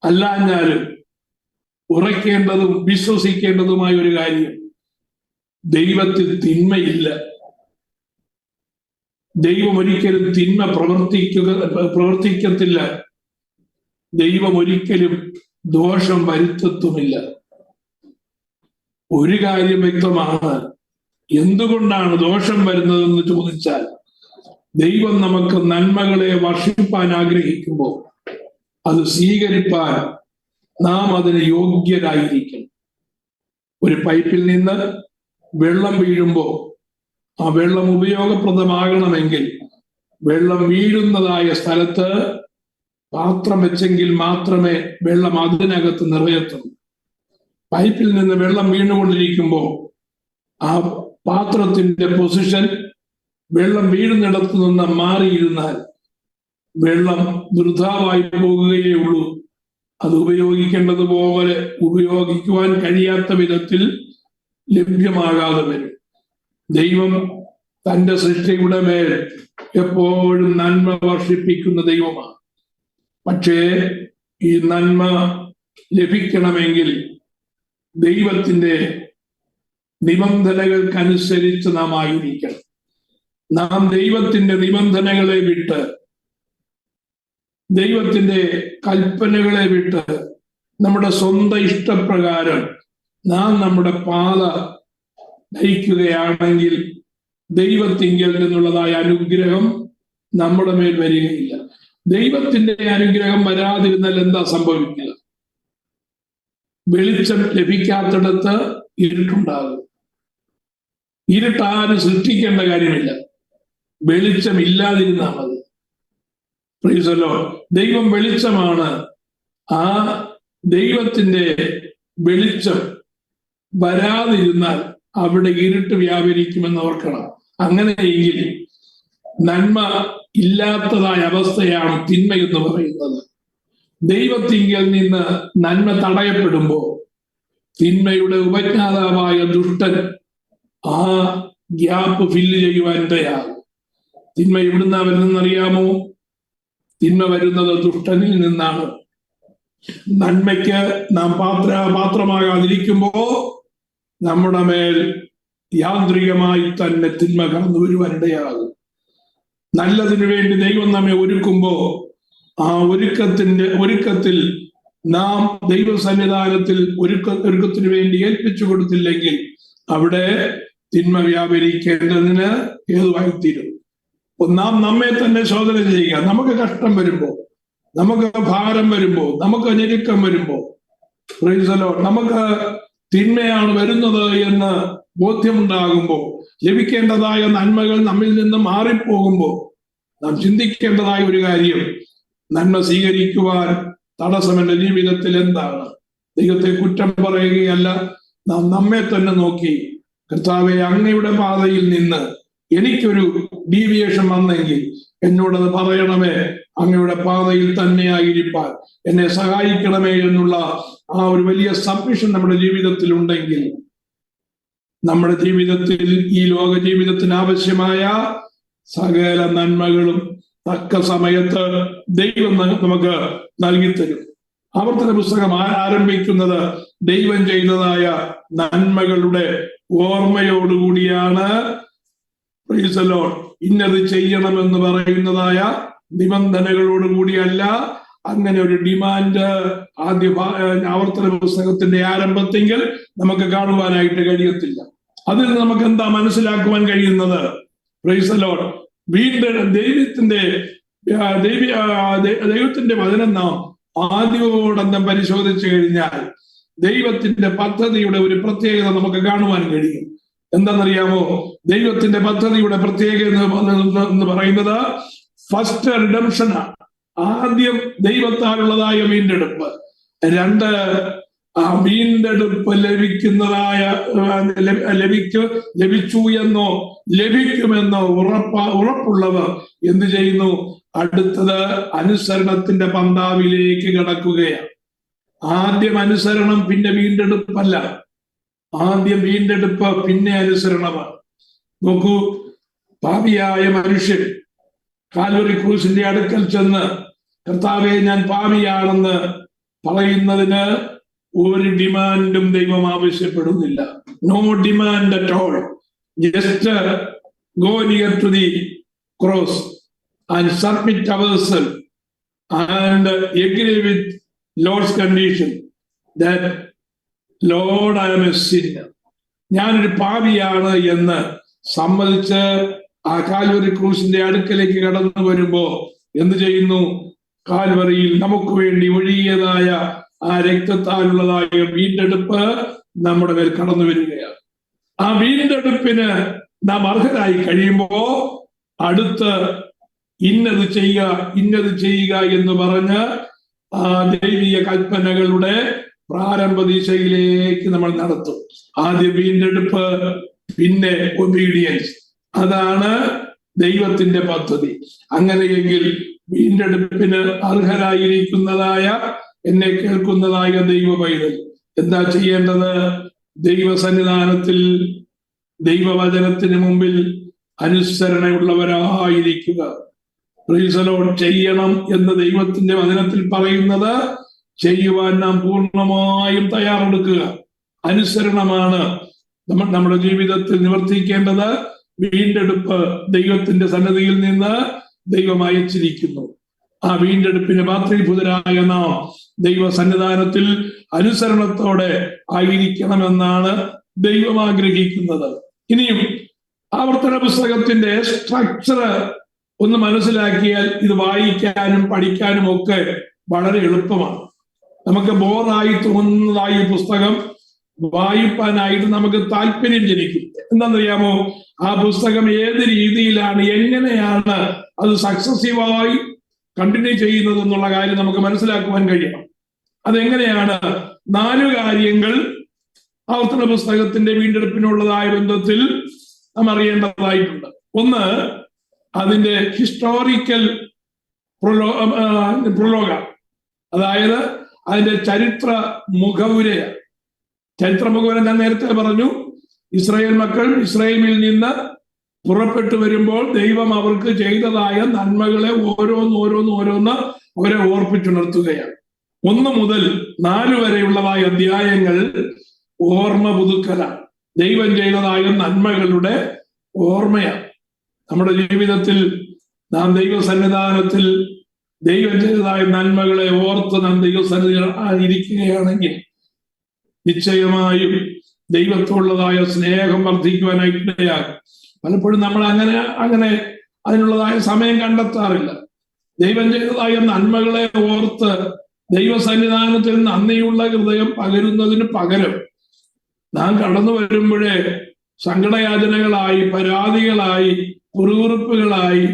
അല്ലാഞ്ഞാലും ഉറയ്ക്കേണ്ടതും വിശ്വസിക്കേണ്ടതുമായ ഒരു കാര്യം, ദൈവത്തിൽ തിന്മയില്ല. ദൈവം ഒരിക്കലും തിന്മ പ്രവർത്തിക്കത്തില്ല. ദൈവം ഒരിക്കലും ദോഷം വരുത്തത്തുമില്ല. ഒരു കാര്യം വ്യക്തമാണ്, എന്തുകൊണ്ടാണ് ദോഷം വരുന്നതെന്ന് ചോദിച്ചാൽ, ദൈവം നമുക്ക് നന്മകളെ വർഷിപ്പാൻ ആഗ്രഹിക്കുമ്പോൾ അത് സ്വീകരിപ്പാൻ നാം അതിന് യോഗ്യരായിരിക്കണം. ഒരു പൈപ്പിൽ നിന്ന് വെള്ളം വീഴുമ്പോൾ ആ വെള്ളം ഉപയോഗപ്രദമാകണമെങ്കിൽ വെള്ളം വീഴുന്നതായ സ്ഥലത്ത് പാത്രം വെച്ചെങ്കിൽ മാത്രമേ വെള്ളം അതിനകത്ത് നിറയത്തുള്ളൂ. പൈപ്പിൽ നിന്ന് വെള്ളം വീണുകൊണ്ടിരിക്കുമ്പോൾ ആ പാത്രത്തിന്റെ പൊസിഷൻ വെള്ളം വീഴുന്നിടത്തു നിന്ന് മാറിയിരുന്നാൽ വെള്ളം വൃഥാവായി പോകുകയേ ഉള്ളൂ. അത് ഉപയോഗിക്കേണ്ടതുപോലെ ഉപയോഗിക്കുവാൻ കഴിയാത്ത വിധത്തിൽ ലഭ്യമാകാതെ വരും. ദൈവം തന്റെ സൃഷ്ടിയുടെ മേൽ എപ്പോഴും നന്മ വർഷിപ്പിക്കുന്ന ദൈവമാണ്. പക്ഷേ ഈ നന്മ ലഭിക്കണമെങ്കിൽ ദൈവത്തിന്റെ നിബന്ധനകൾക്കനുസരിച്ച് നാം ആയിരിക്കണം. നാം ദൈവത്തിന്റെ നിബന്ധനകളെ വിട്ട്, ദൈവത്തിന്റെ കൽപ്പനകളെ വിട്ട് നമ്മുടെ സ്വന്തം ഇഷ്ടപ്രകാരം നാം നമ്മുടെ പാത നയിക്കുകയാണെങ്കിൽ ദൈവത്തിങ്കൽ നിന്നുള്ളതായ അനുഗ്രഹം നമ്മുടെ മേൽ വരികയില്ല. ദൈവത്തിന്റെ അനുഗ്രഹം വരാതിരുന്നാൽ എന്താ സംഭവിക്കുക? വെളിച്ചം ലഭിക്കാത്തിടത്ത് ഇരുട്ടുണ്ടാകും. ഇരുട്ടാരും സൃഷ്ടിക്കേണ്ട കാര്യമില്ല, വെളിച്ചം ഇല്ലാതിരുന്നാൽ മതി. Praise the Lord. ദൈവം വെളിച്ചമാണ്. ആ ദൈവത്തിന്റെ വെളിച്ചം വരാതിരുന്നാൽ അവിടെ ഇരുട്ട് വ്യാപരിക്കുമെന്ന് ഓർക്കണം. അങ്ങനെയെങ്കിൽ നന്മ ഇല്ലാത്തതായ അവസ്ഥയാണ് തിന്മ എന്ന് പറയുന്നത്. ദൈവത്തിങ്കൽ നിന്ന് നന്മ തടയപ്പെടുമ്പോൾ തിന്മയുടെ ഉപജ്ഞാതാവായ ദുഷ്ടൻ ആ ഗ്യാപ്പ് ഫില്ല് ചെയ്യുവാൻ തയ്യാറും. തിന്മ എവിടുന്നാ വരുന്നറിയാമോ? തിന്മ വരുന്നത് ദുഷ്ടനിൽ നിന്നാണ്. നന്മയ്ക്ക് നാം പാത്രമാകാതിരിക്കുമ്പോ നമ്മുടെ മേൽ യാന്ത്രികമായി തന്നെ തിന്മ കടന്നു വരുവാനിടയാകും. നല്ലതിനു വേണ്ടി ദൈവം നമ്മെ ഒരുക്കുമ്പോ ആ ഒരുക്കത്തിൽ നാം ദൈവ സന്നിധാനത്തിൽ ഒരുക്കത്തിന് വേണ്ടി ഏൽപ്പിച്ചു കൊടുത്തില്ലെങ്കിൽ അവിടെ തിന്മ വ്യാപരിക്കേണ്ടതിന് ഹേതുവായിത്തീരും. നാം നമ്മെ തന്നെ ശോധന ചെയ്യുക. നമുക്ക് കഷ്ടം വരുമ്പോ, നമുക്ക് ഭാരം വരുമ്പോ, നമുക്ക് ഞെരുക്കം വരുമ്പോ, നമുക്ക് തിന്മയാണ് വരുന്നത് എന്ന് ബോധ്യമുണ്ടാകുമ്പോൾ, ലഭിക്കേണ്ടതായ നന്മകൾ നമ്മിൽ നിന്ന് മാറിപ്പോകുമ്പോൾ നാം ചിന്തിക്കേണ്ടതായ ഒരു കാര്യം, നന്മ സ്വീകരിക്കുവാൻ തടസ്സം എന്റെ ജീവിതത്തിൽ എന്താണ്? ദൈവത്തെ കുറ്റം പറയുകയല്ല, നാം നമ്മെ തന്നെ നോക്കി, കർത്താവെ, അങ്ങയുടെ പാതയിൽ നിന്ന് എനിക്കൊരു ഡീവിയേഷൻ വന്നെങ്കിൽ എന്നോടത് പറയണമേ, അങ്ങയുടെ പാതയിൽ തന്നെയായിരിക്കാൻ എന്നെ സഹായിക്കണമേ എന്നുള്ള ആ ഒരു വലിയ സബ്മിഷൻ നമ്മുടെ ജീവിതത്തിൽ ഉണ്ടെങ്കിൽ, നമ്മുടെ ജീവിതത്തിൽ ഈ ലോക ജീവിതത്തിന് ആവശ്യമായ സകല നന്മകളും തക്ക സമയത്ത് ദൈവം നമുക്ക് നൽകിത്തരും. ആവർത്തന പുസ്തകം ആരംഭിക്കുന്നത് ദൈവം ചെയ്തതായ നന്മകളുടെ ഓർമ്മയോടുകൂടിയാണ്. ഇന്നത് ചെയ്യണമെന്ന് പറയുന്നതായ നിബന്ധനകളോടുകൂടിയല്ല. അങ്ങനെ ഒരു ഡിമാൻഡ് ആവർത്തന പുസ്തകത്തിന്റെ ആരംഭത്തെങ്കിൽ നമുക്ക് കാണുവാനായിട്ട് കഴിയത്തില്ല. അതിൽ നമുക്ക് എന്താ മനസ്സിലാക്കുവാൻ കഴിയുന്നത്? വീണ്ടും ദൈവത്തിന്റെ വചനം നാം ആദ്യോടന്തം പരിശോധിച്ചു കഴിഞ്ഞാൽ ദൈവത്തിന്റെ പദ്ധതിയുടെ ഒരു പ്രത്യേകത നമുക്ക് കാണുവാൻ കഴിയും. എന്താണെന്നറിയാമോ? ദൈവത്തിന്റെ പദ്ധതിയുടെ പ്രത്യേകത എന്ന് പറയുന്നത് ഫസ്റ്റ് റിഡംഷനാണ്. ആദ്യം ദൈവത്താലുള്ളതായ വീണ്ടെടുപ്പ്. രണ്ട്, ആ വീണ്ടെടുപ്പ് ലഭിച്ചു എന്നോ ലഭിക്കുമെന്നോ ഉറപ്പുള്ളവർ എന്ത് ചെയ്യുന്നു? അടുത്തത് അനുസരണത്തിന്റെ പന്താവിലേക്ക് കടക്കുകയാണ്. ആദ്യം അനുസരണം, പിന്നെ വീണ്ടെടുപ്പല്ല. ആദ്യം വീണ്ടെടുപ്പ്, പിന്നെ അനുസരണമാണ്. നോക്കൂ, പാപിയായ മനുഷ്യൻ കാൽവറി ക്രൂസിന്റെ അടുക്കൽ ചെന്ന് കർത്താവെ, ഞാൻ പാപിയാണെന്ന് പറയുന്നതിന് ഒരു ഡിമാൻഡും ദൈവം ആവശ്യപ്പെടുന്നില്ല. No demand at all. Just go near to the cross and submit ourselves and agree with Lord's condition that Lord, I am a sinner. ഞാനൊരു പാപിയാണ് എന്ന് സമ്മതിച്ച് ആ കാൽവറി ക്രൂസിന്റെ അടുക്കലേക്ക് കടന്നു വരുമ്പോ എന്ത് ചെയ്യുന്നു? കാൽവറിയിൽ നമുക്ക് വേണ്ടി ഒഴുകിയതായ ആ രക്തത്താലുള്ളതായ വീണ്ടെടുപ്പ് നമ്മുടെ മേൽ കടന്നു വരികയാണ്. ആ വീണ്ടെടുപ്പിന് നാം അർഹരായി കഴിയുമ്പോ അടുത്ത് ഇന്നത് ചെയ്യുക എന്ന് പറഞ്ഞ് ആ ദൈവീയ കൽപ്പനകളുടെ പ്രാരംഭ ദിശയിലേക്ക് നമ്മൾ നടത്തും. ആദ്യം വീണ്ടെടുപ്പ്, പിന്നെ ഒബീഡിയൻസ്. അതാണ് ദൈവത്തിന്റെ പദ്ധതി. അങ്ങനെയെങ്കിൽ വീണ്ടെടുപ്പിന് അർഹരായിരിക്കുന്നതായ എന്നെ കേൾക്കുന്നതായ ദൈവ പൈതൽ എന്താ ചെയ്യേണ്ടത്? ദൈവസന്നിധാനത്തിൽ ദൈവവചനത്തിന് മുമ്പിൽ അനുസരണയുള്ളവരായിരിക്കുക. ചെയ്യണം എന്ന് ദൈവത്തിന്റെ വചനത്തിൽ പറയുന്നത് ചെയ്യുവാൻ നാം പൂർണ്ണമായും തയ്യാറെടുക്കുക. അനുസരണമാണ് നമ്മുടെ ജീവിതത്തിൽ നിവർത്തിക്കേണ്ടത്. വീണ്ടെടുപ്പ് ദൈവത്തിന്റെ സന്നദ്ധിയിൽ നിന്ന് ദൈവം അയച്ചിരിക്കുന്നു. ആ വീണ്ടെടുപ്പിന് പാത്രീഭൂതരായ നാം ദൈവ സന്നിധാനത്തിൽ അനുസരണത്തോടെ ആയിരിക്കണമെന്നാണ് ദൈവം ആഗ്രഹിക്കുന്നത്. ഇനിയും ആവർത്തന പുസ്തകത്തിന്റെ സ്ട്രക്ചർ ഒന്ന് മനസ്സിലാക്കിയാൽ ഇത് വായിക്കാനും പഠിക്കാനും ഒക്കെ വളരെ എളുപ്പമാണ്. നമുക്ക് ബോറായി തോന്നുന്നതായ പുസ്തകം വായിപ്പാനായിട്ട് നമുക്ക് താല്പര്യം ജനിക്കും. എന്താണെന്നറിയാമോ? ആ പുസ്തകം ഏത് രീതിയിലാണ്, എങ്ങനെയാണ് അത് സക്സസീവായി കണ്ടിന്യൂ ചെയ്യുന്നത് എന്നുള്ള കാര്യം നമുക്ക് മനസ്സിലാക്കുവാൻ കഴിയണം. അതെങ്ങനെയാണ്? 4 കാര്യങ്ങൾ ആവർത്തന പുസ്തകത്തിന്റെ വീണ്ടെടുപ്പിനുള്ളതായ ബന്ധത്തിൽ നാം അറിയേണ്ടതായിട്ടുണ്ട്. ഒന്ന്, അതിന്റെ ഹിസ്റ്റോറിക്കൽ പ്രൊലോഗ, അതായത് അതിന്റെ ചരിത്ര മുഖവുര. ഞാൻ നേരത്തെ പറഞ്ഞു, ഇസ്രായേൽ മക്കൾ ഇസ്രായേലിൽ നിന്ന് പുറപ്പെട്ടു വരുമ്പോൾ ദൈവം അവർക്ക് ചെയ്തതായ നന്മകളെ ഓരോന്ന് അവരെ ഓർപ്പിച്ചുണർത്തുകയാണ്. 1 മുതൽ 4 വരെയുള്ളതായ അധ്യായങ്ങൾ ഓർമ്മ പുതുക്കലാണ്. ദൈവം ചെയ്തതായ നന്മകളുടെ ഓർമ്മയാണ്. നമ്മുടെ ജീവിതത്തിൽ നാം ദൈവസന്നിധാനത്തിൽ ദൈവം ചെയ്തതായ നന്മകളെ ഓർത്ത് നാം ദൈവസന്നിധിയിൽ ഇരിക്കുകയാണെങ്കിൽ നിശ്ചയമായും ദൈവത്തോടുള്ളതായ സ്നേഹം വർദ്ധിക്കുവാനായിട്ടിടയാകും. പലപ്പോഴും നമ്മൾ അങ്ങനെ അതിനുള്ളതായ സമയം കണ്ടെത്താറില്ല. ദൈവം ചെയ്തതായ നന്മകളെ ഓർത്ത് ദൈവസന്നിധാനത്തിൽ നന്ദിയുള്ള ഹൃദയം പകരുന്നതിന് പകരം നാം കടന്നു വരുമ്പോഴേ സങ്കടയാചനകളായി, പരാതികളായി, കുറുകുറുപ്പുകളായി,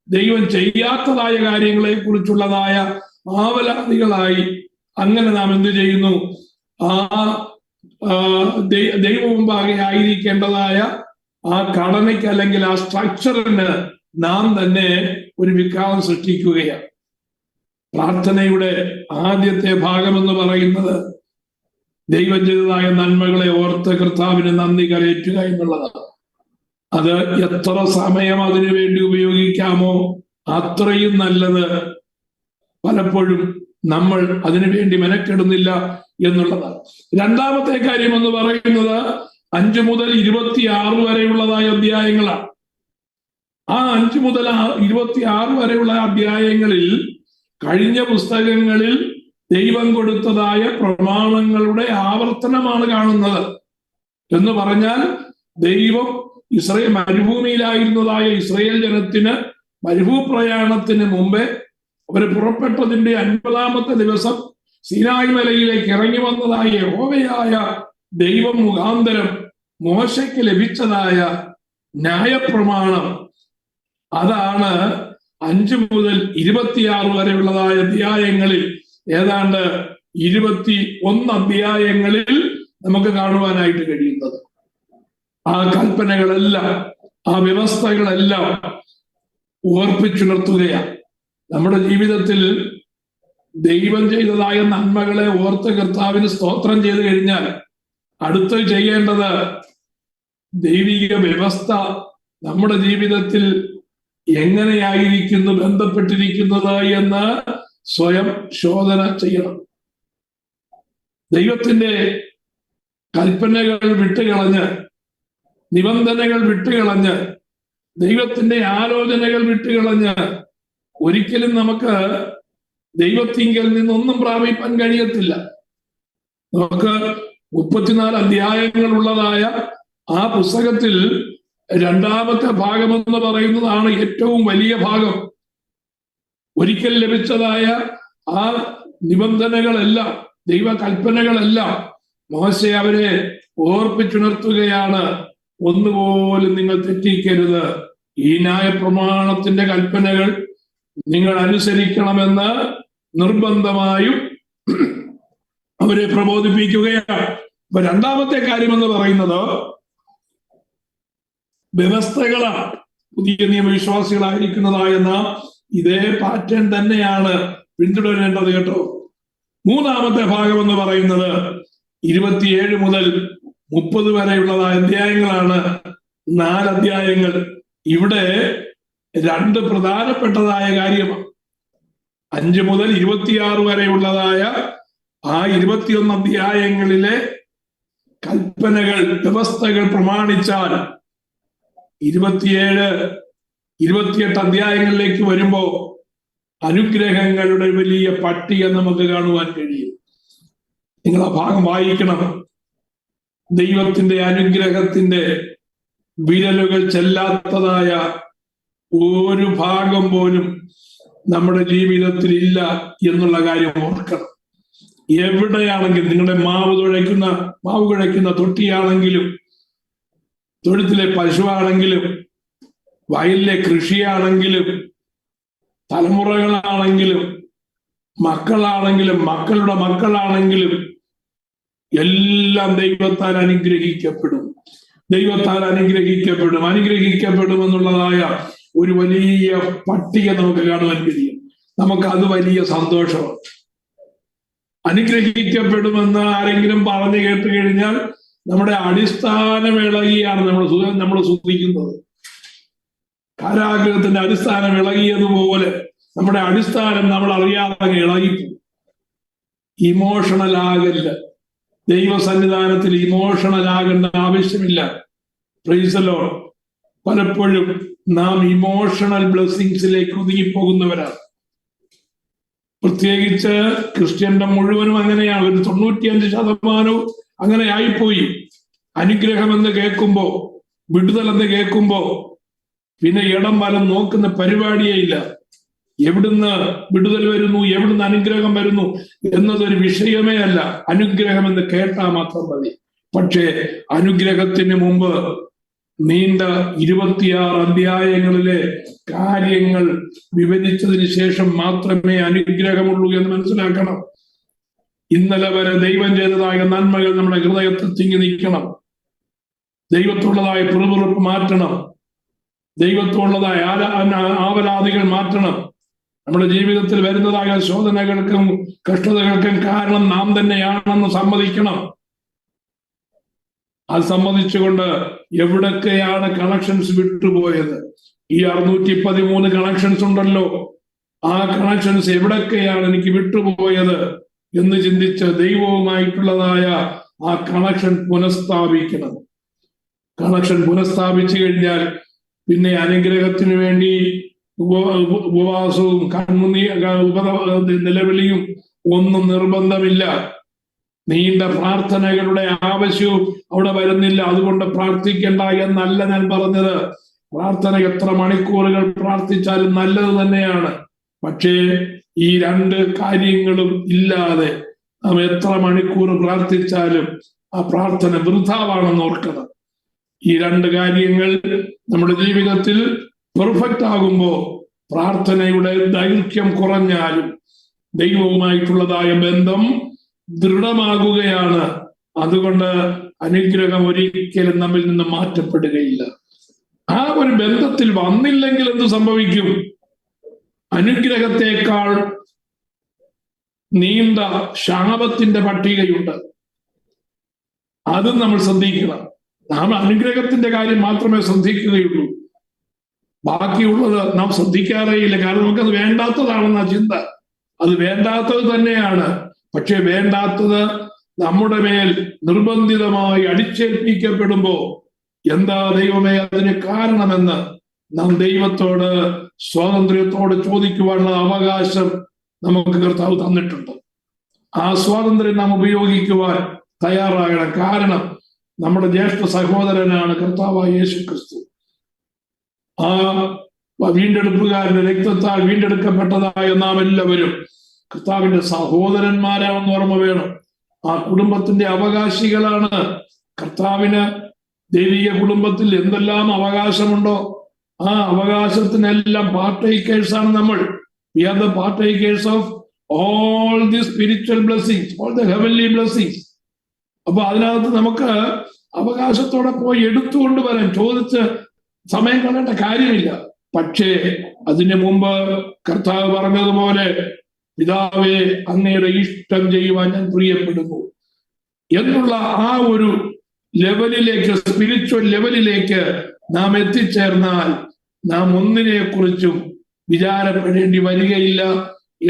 ദൈവം ചെയ്യാത്തതായ കാര്യങ്ങളെ കുറിച്ചുള്ളതായ ആവലാതികളായി അങ്ങനെ നാം എന്ത് ചെയ്യുന്നു? ദൈവ മുമ്പാകെ ആയിരിക്കേണ്ടതായ ആ ഘടനയ്ക്ക് അല്ലെങ്കിൽ ആ സ്ട്രക്ചറിന് നാം തന്നെ ഒരു വിഘാതം സൃഷ്ടിക്കുകയാണ്. പ്രാർത്ഥനയുടെ ആദ്യത്തെ ഭാഗമെന്ന് പറയുന്നത് ദൈവം ചെയ്തതായ നന്മകളെ ഓർത്ത് കർത്താവിന് നന്ദി കരയറ്റുക എന്നുള്ളതാണ്. അത് എത്ര സമയം അതിനു വേണ്ടി ഉപയോഗിക്കാമോ അത്രയും നല്ലത്. പലപ്പോഴും നമ്മൾ അതിനുവേണ്ടി മെനക്കെടുന്നില്ല എന്നുള്ളതാണ്. രണ്ടാമത്തെ കാര്യം എന്ന് പറയുന്നത് 5 മുതൽ 26 വരെയുള്ളതായ അധ്യായങ്ങളാണ്. ആ 5 മുതൽ 26 വരെയുള്ള അധ്യായങ്ങളിൽ കഴിഞ്ഞ പുസ്തകങ്ങളിൽ ദൈവം കൊടുത്തതായ പ്രമാണങ്ങളുടെ ആവർത്തനമാണ് കാണുന്നത്. എന്ന് പറഞ്ഞാൽ ദൈവം മരുഭൂമിയിലായിരുന്നതായ ഇസ്രയേൽ ജനത്തിന് മരുഭൂപ്രയാണത്തിന് മുമ്പേ അവർ പുറപ്പെട്ടതിന്റെ 50-ാമത്തെ ദിവസം സീനായി മലയിലേക്ക് ഇറങ്ങി വന്നതായ യഹോവയായ ദൈവം മുഖാന്തരം മോശയ്ക്ക് ലഭിച്ചതായ ന്യായപ്രമാണം, അതാണ് 5 മുതൽ 26 വരെയുള്ളതായ അധ്യായങ്ങളിൽ ഏതാണ്ട് 21 അധ്യായങ്ങളിൽ നമുക്ക് കാണുവാനായിട്ട് കഴിയുന്നത്. ആ കൽപ്പനകളെല്ലാം, ആ വ്യവസ്ഥകളെല്ലാം ഓർപ്പിച്ചുണർത്തുകയാണ്. നമ്മുടെ ജീവിതത്തിൽ ദൈവം ചെയ്തതായ നന്മകളെ ഓർത്ത് കർത്താവിന് സ്തോത്രം ചെയ്തു കഴിഞ്ഞാൽ അടുത്ത് ചെയ്യേണ്ടത് ദൈവിക വ്യവസ്ഥ നമ്മുടെ ജീവിതത്തിൽ എങ്ങനെയായിരിക്കുന്നു ബന്ധപ്പെട്ടിരിക്കുന്നത് എന്ന് സ്വയം ശോധന ചെയ്യണം. ദൈവത്തിന്റെ കൽപ്പനകൾ വിട്ടുകളഞ്ഞ്, നിബന്ധനകൾ വിട്ടുകളഞ്ഞ്, ദൈവത്തിന്റെ ആലോചനകൾ വിട്ടുകളഞ്ഞ് ഒരിക്കലും നമുക്ക് ദൈവത്തിങ്കൽ നിന്നൊന്നും പ്രാപിപ്പാൻ കഴിയത്തില്ല. നമുക്ക് 34 അധ്യായങ്ങൾ ഉള്ളതായ ആ പുസ്തകത്തിൽ രണ്ടാമത്തെ ഭാഗമെന്ന് പറയുന്നതാണ് ഏറ്റവും വലിയ ഭാഗം. ഒരിക്കൽ ലഭിച്ചതായ ആ നിബന്ധനകളെല്ലാം, ദൈവകൽപ്പനകളെല്ലാം മോശെ അവരെ ഓർപ്പിച്ചുണർത്തുകയാണ്. ഒന്നുപോലും നിങ്ങൾ തെറ്റിക്കരുത്, ഈ ന്യായപ്രമാണത്തിന്റെ കൽപ്പനകൾ നിങ്ങൾ അനുസരിക്കണമെന്ന് നിർബന്ധമായും അവരെ പ്രബോധിപ്പിക്കുകയാണ്. അപ്പൊ രണ്ടാമത്തെ കാര്യമെന്ന് പറയുന്നത് വ്യവസ്ഥകളാണ്. പുതിയ നിയമവിശ്വാസികളായിരിക്കുന്നതായ നാം ഇതേ പാറ്റേൺ തന്നെയാണ് പിന്തുടരേണ്ടത് കേട്ടോ. മൂന്നാമത്തെ ഭാഗം എന്ന് പറയുന്നത് 27 മുതൽ 30 വരെയുള്ളതായ അധ്യായങ്ങളാണ്. 4 അധ്യായങ്ങൾ. ഇവിടെ 2 പ്രധാനപ്പെട്ടതായ കാര്യമാണ്. 5 മുതൽ 26 വരെയുള്ളതായ ആ 21 അധ്യായങ്ങളിലെ കൽപ്പനകൾ, വ്യവസ്ഥകൾ പ്രമാണിച്ചാൽ 27, 28 അധ്യായങ്ങളിലേക്ക് വരുമ്പോ അനുഗ്രഹങ്ങളുടെ വലിയ പട്ടിക നമുക്ക് കാണുവാൻ കഴിയും. നിങ്ങൾ ആ ഭാഗം വായിക്കണം. ദൈവത്തിന്റെ അനുഗ്രഹത്തിന്റെ വിരലുകൾ ചെല്ലാത്തതായ ഒരു ഭാഗം പോലും നമ്മുടെ ജീവിതത്തിൽ ഇല്ല എന്നുള്ള കാര്യം ഓർക്കണം. എവിടെയാണെങ്കിലും, നിങ്ങളുടെ മാവ് കുഴയ്ക്കുന്ന തൊട്ടിയാണെങ്കിലും, തൊഴുത്തിലെ പശുവാണെങ്കിലും, വയലിലെ കൃഷിയാണെങ്കിലും, തലമുറകളാണെങ്കിലും, മക്കളാണെങ്കിലും, മക്കളുടെ മക്കളാണെങ്കിലും എല്ലാം ദൈവത്താൽ അനുഗ്രഹിക്കപ്പെടും. അനുഗ്രഹിക്കപ്പെടും എന്നുള്ളതായ ഒരു വലിയ പട്ടിക നമുക്ക് കാണുവാൻ കഴിയും. നമുക്ക് അത് വലിയ സന്തോഷമാണ്. അനുഗ്രഹിക്കപ്പെടുമെന്ന് ആരെങ്കിലും പറഞ്ഞു കേട്ട് കഴിഞ്ഞാൽ നമ്മുടെ അടിസ്ഥാനം ഇളകിയാണ് നമ്മൾ ശ്രദ്ധിക്കുന്നത്. കാരാഗ്രഹത്തിന്റെ അടിസ്ഥാനം ഇളകിയതുപോലെ നമ്മുടെ അടിസ്ഥാനം നമ്മൾ അറിയാതെ ഇളകിപ്പോകും. ഇമോഷണൽ ആകല്ല. ദൈവസന്നിധാനത്തിൽ ഇമോഷണൽ ആകേണ്ട ആവശ്യമില്ല. Praise the Lord. പലപ്പോഴും നാം ഇമോഷണൽ ബ്ലെസ്സിങ്സിലേക്ക് ഒതുങ്ങിപ്പോകുന്നവരാണ്. പ്രത്യേകിച്ച് ക്രിസ്ത്യന്റെ മുഴുവനും അങ്ങനെയാണ്. ഒരു 95% അങ്ങനെ ആയിപ്പോയി. അനുഗ്രഹമെന്ന് കേൾക്കുമ്പോ, വിടുതലെന്ന് കേൾക്കുമ്പോ പിന്നെ ഇടം വലം നോക്കുന്ന പരിപാടിയേ ഇല്ല. എവിടുന്ന് വിടുതൽ വരുന്നു, എവിടുന്ന് അനുഗ്രഹം വരുന്നു എന്നതൊരു വിഷയമേ അല്ല. അനുഗ്രഹം എന്ന് കേട്ടാൽ മാത്രം മതി. പക്ഷേ അനുഗ്രഹത്തിന് മുമ്പ് നീണ്ട 26 അധ്യായങ്ങളിലെ കാര്യങ്ങൾ വിവരിച്ചതിന് ശേഷം മാത്രമേ അനുഗ്രഹമുള്ളൂ എന്ന് മനസ്സിലാക്കണം. ഇന്നലെ വരെ ദൈവം ചെയ്തതായ നന്മകൾ നമ്മുടെ ഹൃദയത്തിൽ തിങ്ങി നിൽക്കണം. ദൈവത്തുള്ളതായ പിറുപിറുപ്പ് മാറ്റണം. ദൈവത്തോടുള്ളതായ ആവലാതികൾ മാറ്റണം. നമ്മുടെ ജീവിതത്തിൽ വരുന്നതായ ശോധനകൾക്കും കഷ്ടതകൾക്കും കാരണം നാം തന്നെയാണെന്ന് സമ്മതിക്കണം. അത് സമ്മതിച്ചുകൊണ്ട് എവിടൊക്കെയാണ് കണക്ഷൻസ് വിട്ടുപോയത്, ഈ 613 കണക്ഷൻസ് ഉണ്ടല്ലോ, ആ കണക്ഷൻസ് എവിടൊക്കെയാണ് എനിക്ക് വിട്ടുപോയത് എന്ന് ചിന്തിച്ച് ദൈവവുമായിട്ടുള്ളതായ ആ കണക്ഷൻ പുനഃസ്ഥാപിക്കണം. കണക്ഷൻ പുനഃസ്ഥാപിച്ചു കഴിഞ്ഞാൽ പിന്നെ അനുഗ്രഹത്തിന് വേണ്ടി ഉപവാസവും നിലവിളിയും ഒന്നും നിർബന്ധമില്ല. നീണ്ട പ്രാർത്ഥനകളുടെ ആവശ്യവും അവിടെ വരുന്നില്ല. അതുകൊണ്ട് പ്രാർത്ഥിക്കണ്ട എന്നല്ല ഞാൻ പറഞ്ഞത്. പ്രാർത്ഥന എത്ര മണിക്കൂറുകൾ പ്രാർത്ഥിച്ചാലും നല്ലത് തന്നെയാണ്. പക്ഷേ ഈ 2 കാര്യങ്ങളും ഇല്ലാതെ നാം എത്ര മണിക്കൂർ പ്രാർത്ഥിച്ചാലും ആ പ്രാർത്ഥന വൃഥാവാണെന്ന് ഓർക്കണം. ഈ 2 കാര്യങ്ങൾ നമ്മുടെ ജീവിതത്തിൽ പെർഫെക്റ്റ് ആകുമ്പോ പ്രാർത്ഥനയുടെ ദൈർഘ്യം കുറഞ്ഞാലും ദൈവവുമായിട്ടുള്ളതായ ബന്ധം ദൃഢമാകുകയാണ്. അതുകൊണ്ട് അനുഗ്രഹം ഒരിക്കലും നമ്മിൽ നിന്ന് മാറ്റപ്പെടുകയില്ല. ആ ഒരു ബന്ധത്തിൽ വന്നില്ലെങ്കിൽ എന്ത് സംഭവിക്കും? അനുഗ്രഹത്തെക്കാൾ നീണ്ട ശാപത്തിന്റെ പട്ടികയുണ്ട്. അതും നമ്മൾ ശ്രദ്ധിക്കണം. നാം അനുഗ്രഹത്തിന്റെ കാര്യം മാത്രമേ ശ്രദ്ധിക്കുകയുള്ളൂ. ബാക്കിയുള്ളത് നാം ശ്രദ്ധിക്കാറേയില്ല. കാരണം നമുക്കത് വേണ്ടാത്തതാണെന്ന ചിന്ത. അത് വേണ്ടാത്തത് തന്നെയാണ്. പക്ഷെ വേണ്ടാത്തത് നമ്മുടെ മേൽ നിർബന്ധിതമായി അടിച്ചേൽപ്പിക്കപ്പെടുമ്പോ എന്താ ദൈവമേ അതിന് കാരണമെന്ന് നാം ദൈവത്തോട് സ്വാതന്ത്ര്യത്തോട് ചോദിക്കുവാനുള്ള അവകാശം നമുക്ക് കർത്താവ് തന്നിട്ടുണ്ട്. ആ സ്വാതന്ത്ര്യം നാം ഉപയോഗിക്കുവാൻ തയ്യാറാകണം. കാരണം നമ്മുടെ ജ്യേഷ്ഠ സഹോദരനാണ് കർത്താവായ യേശുക്രിസ്തു. ആ വീണ്ടെടുപ്പുകാരന്റെ രക്തത്താൽ വീണ്ടെടുക്കപ്പെട്ടതായ നാം എല്ലാവരും കർത്താവിന്റെ സഹോദരന്മാരാണെന്ന് ഓർമ്മ വേണം. ആ കുടുംബത്തിന്റെ അവകാശികളാണ്. കർത്താവിന് ദൈവിക കുടുംബത്തിൽ എന്തെല്ലാം അവകാശമുണ്ടോ ആ അവകാശത്തിനെല്ലാം പാർട്ടേക്കേഴ്സ് ആണ് നമ്മൾ. We are the partakers of all the spiritual blessings, all the heavenly blessings. അപ്പൊ അതിനകത്ത് നമുക്ക് അവകാശത്തോടെ പോയി എടുത്തുകൊണ്ട് വരാൻ ചോദിച്ച് സമയം കളയേണ്ട കാര്യമില്ല. പക്ഷേ അതിനു മുമ്പ് കർത്താവ് പറഞ്ഞതുപോലെ പിതാവേ അങ്ങയുടെ ഇഷ്ടം ചെയ്യുവാൻ ഞാൻ പ്രിയപ്പെടുന്നു എന്നുള്ള ആ ഒരു ലെവലിലേക്ക്, സ്പിരിച്വൽ ലെവലിലേക്ക് നാം എത്തിച്ചേർന്നാൽ നാം ഒന്നിനെ കുറിച്ചും വിചാരപ്പെടേണ്ടി വരികയില്ല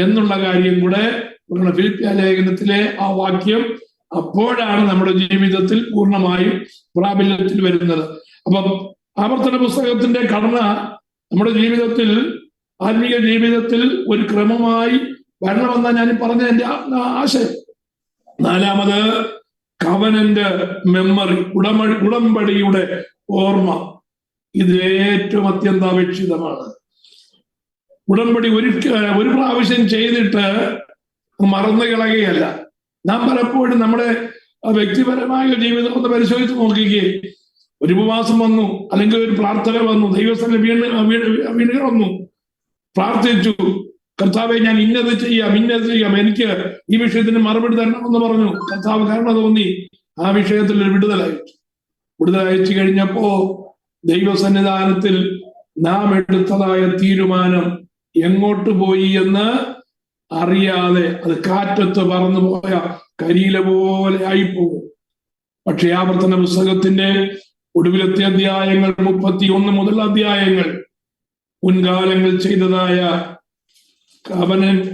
എന്നുള്ള കാര്യം കൂടെ ഫിലിപ്പിയ ലേഖനത്തിലെ ആ വാക്യം അപ്പോഴാണ് നമ്മുടെ ജീവിതത്തിൽ പൂർണ്ണമായും പ്രാബല്യത്തിൽ വരുന്നത്. അപ്പം ആവർത്തന പുസ്തകത്തിന്റെ ഘടന നമ്മുടെ ജീവിതത്തിൽ, ആത്മീയ ജീവിതത്തിൽ ഒരു ക്രമമായി വരണമെന്നാണ് ഞാൻ പറഞ്ഞ എന്റെ ആശയം. 4ാമത് കവനന്റ് മെമ്മറി, ഉടമ്പടിയുടെ ഓർമ്മ. ഇത് ഏറ്റവും അത്യന്താപേക്ഷിതമാണ്. ഉടമ്പടി ഒരു പ്രാവശ്യം ചെയ്തിട്ട് മറന്നു കളയുകയല്ല. നാം പലപ്പോഴും നമ്മുടെ വ്യക്തിപരമായ ജീവിതം ഒന്ന് പരിശോധിച്ച് നോക്കുകയെ, ഒരു ഉപവാസം വന്നു, അല്ലെങ്കിൽ ഒരു പ്രാർത്ഥന വന്നു, ദൈവസ്ഥനെ വീണ് വന്നു, പ്രാർത്ഥിച്ചു, കർത്താവെ ഞാൻ ഇന്നത് ചെയ്യാം, എനിക്ക് ഈ വിഷയത്തിന് മറുപടി തരണമെന്ന് പറഞ്ഞു. കർത്താവ് കരുണ തോന്നി, ആ വിഷയത്തിൽ ഒരു വിടുതലയച്ചു കഴിഞ്ഞപ്പോ ദൈവസന്നിധാനത്തിൽ നാം എടുത്തതായ തീരുമാനം എങ്ങോട്ട് പോയി എന്ന് അറിയാതെ അത് കാറ്റത്ത് പറന്നുപോയ കരിയില പോലെ ആയിപ്പോകും. പക്ഷെ ആവർത്തന പുസ്തകത്തിന്റെ ഒടുവിലത്തെ അധ്യായങ്ങൾ 31 മുതൽ അധ്യായങ്ങൾ മുൻകാലങ്ങൾ ചെയ്തതായ കവനന്റ്,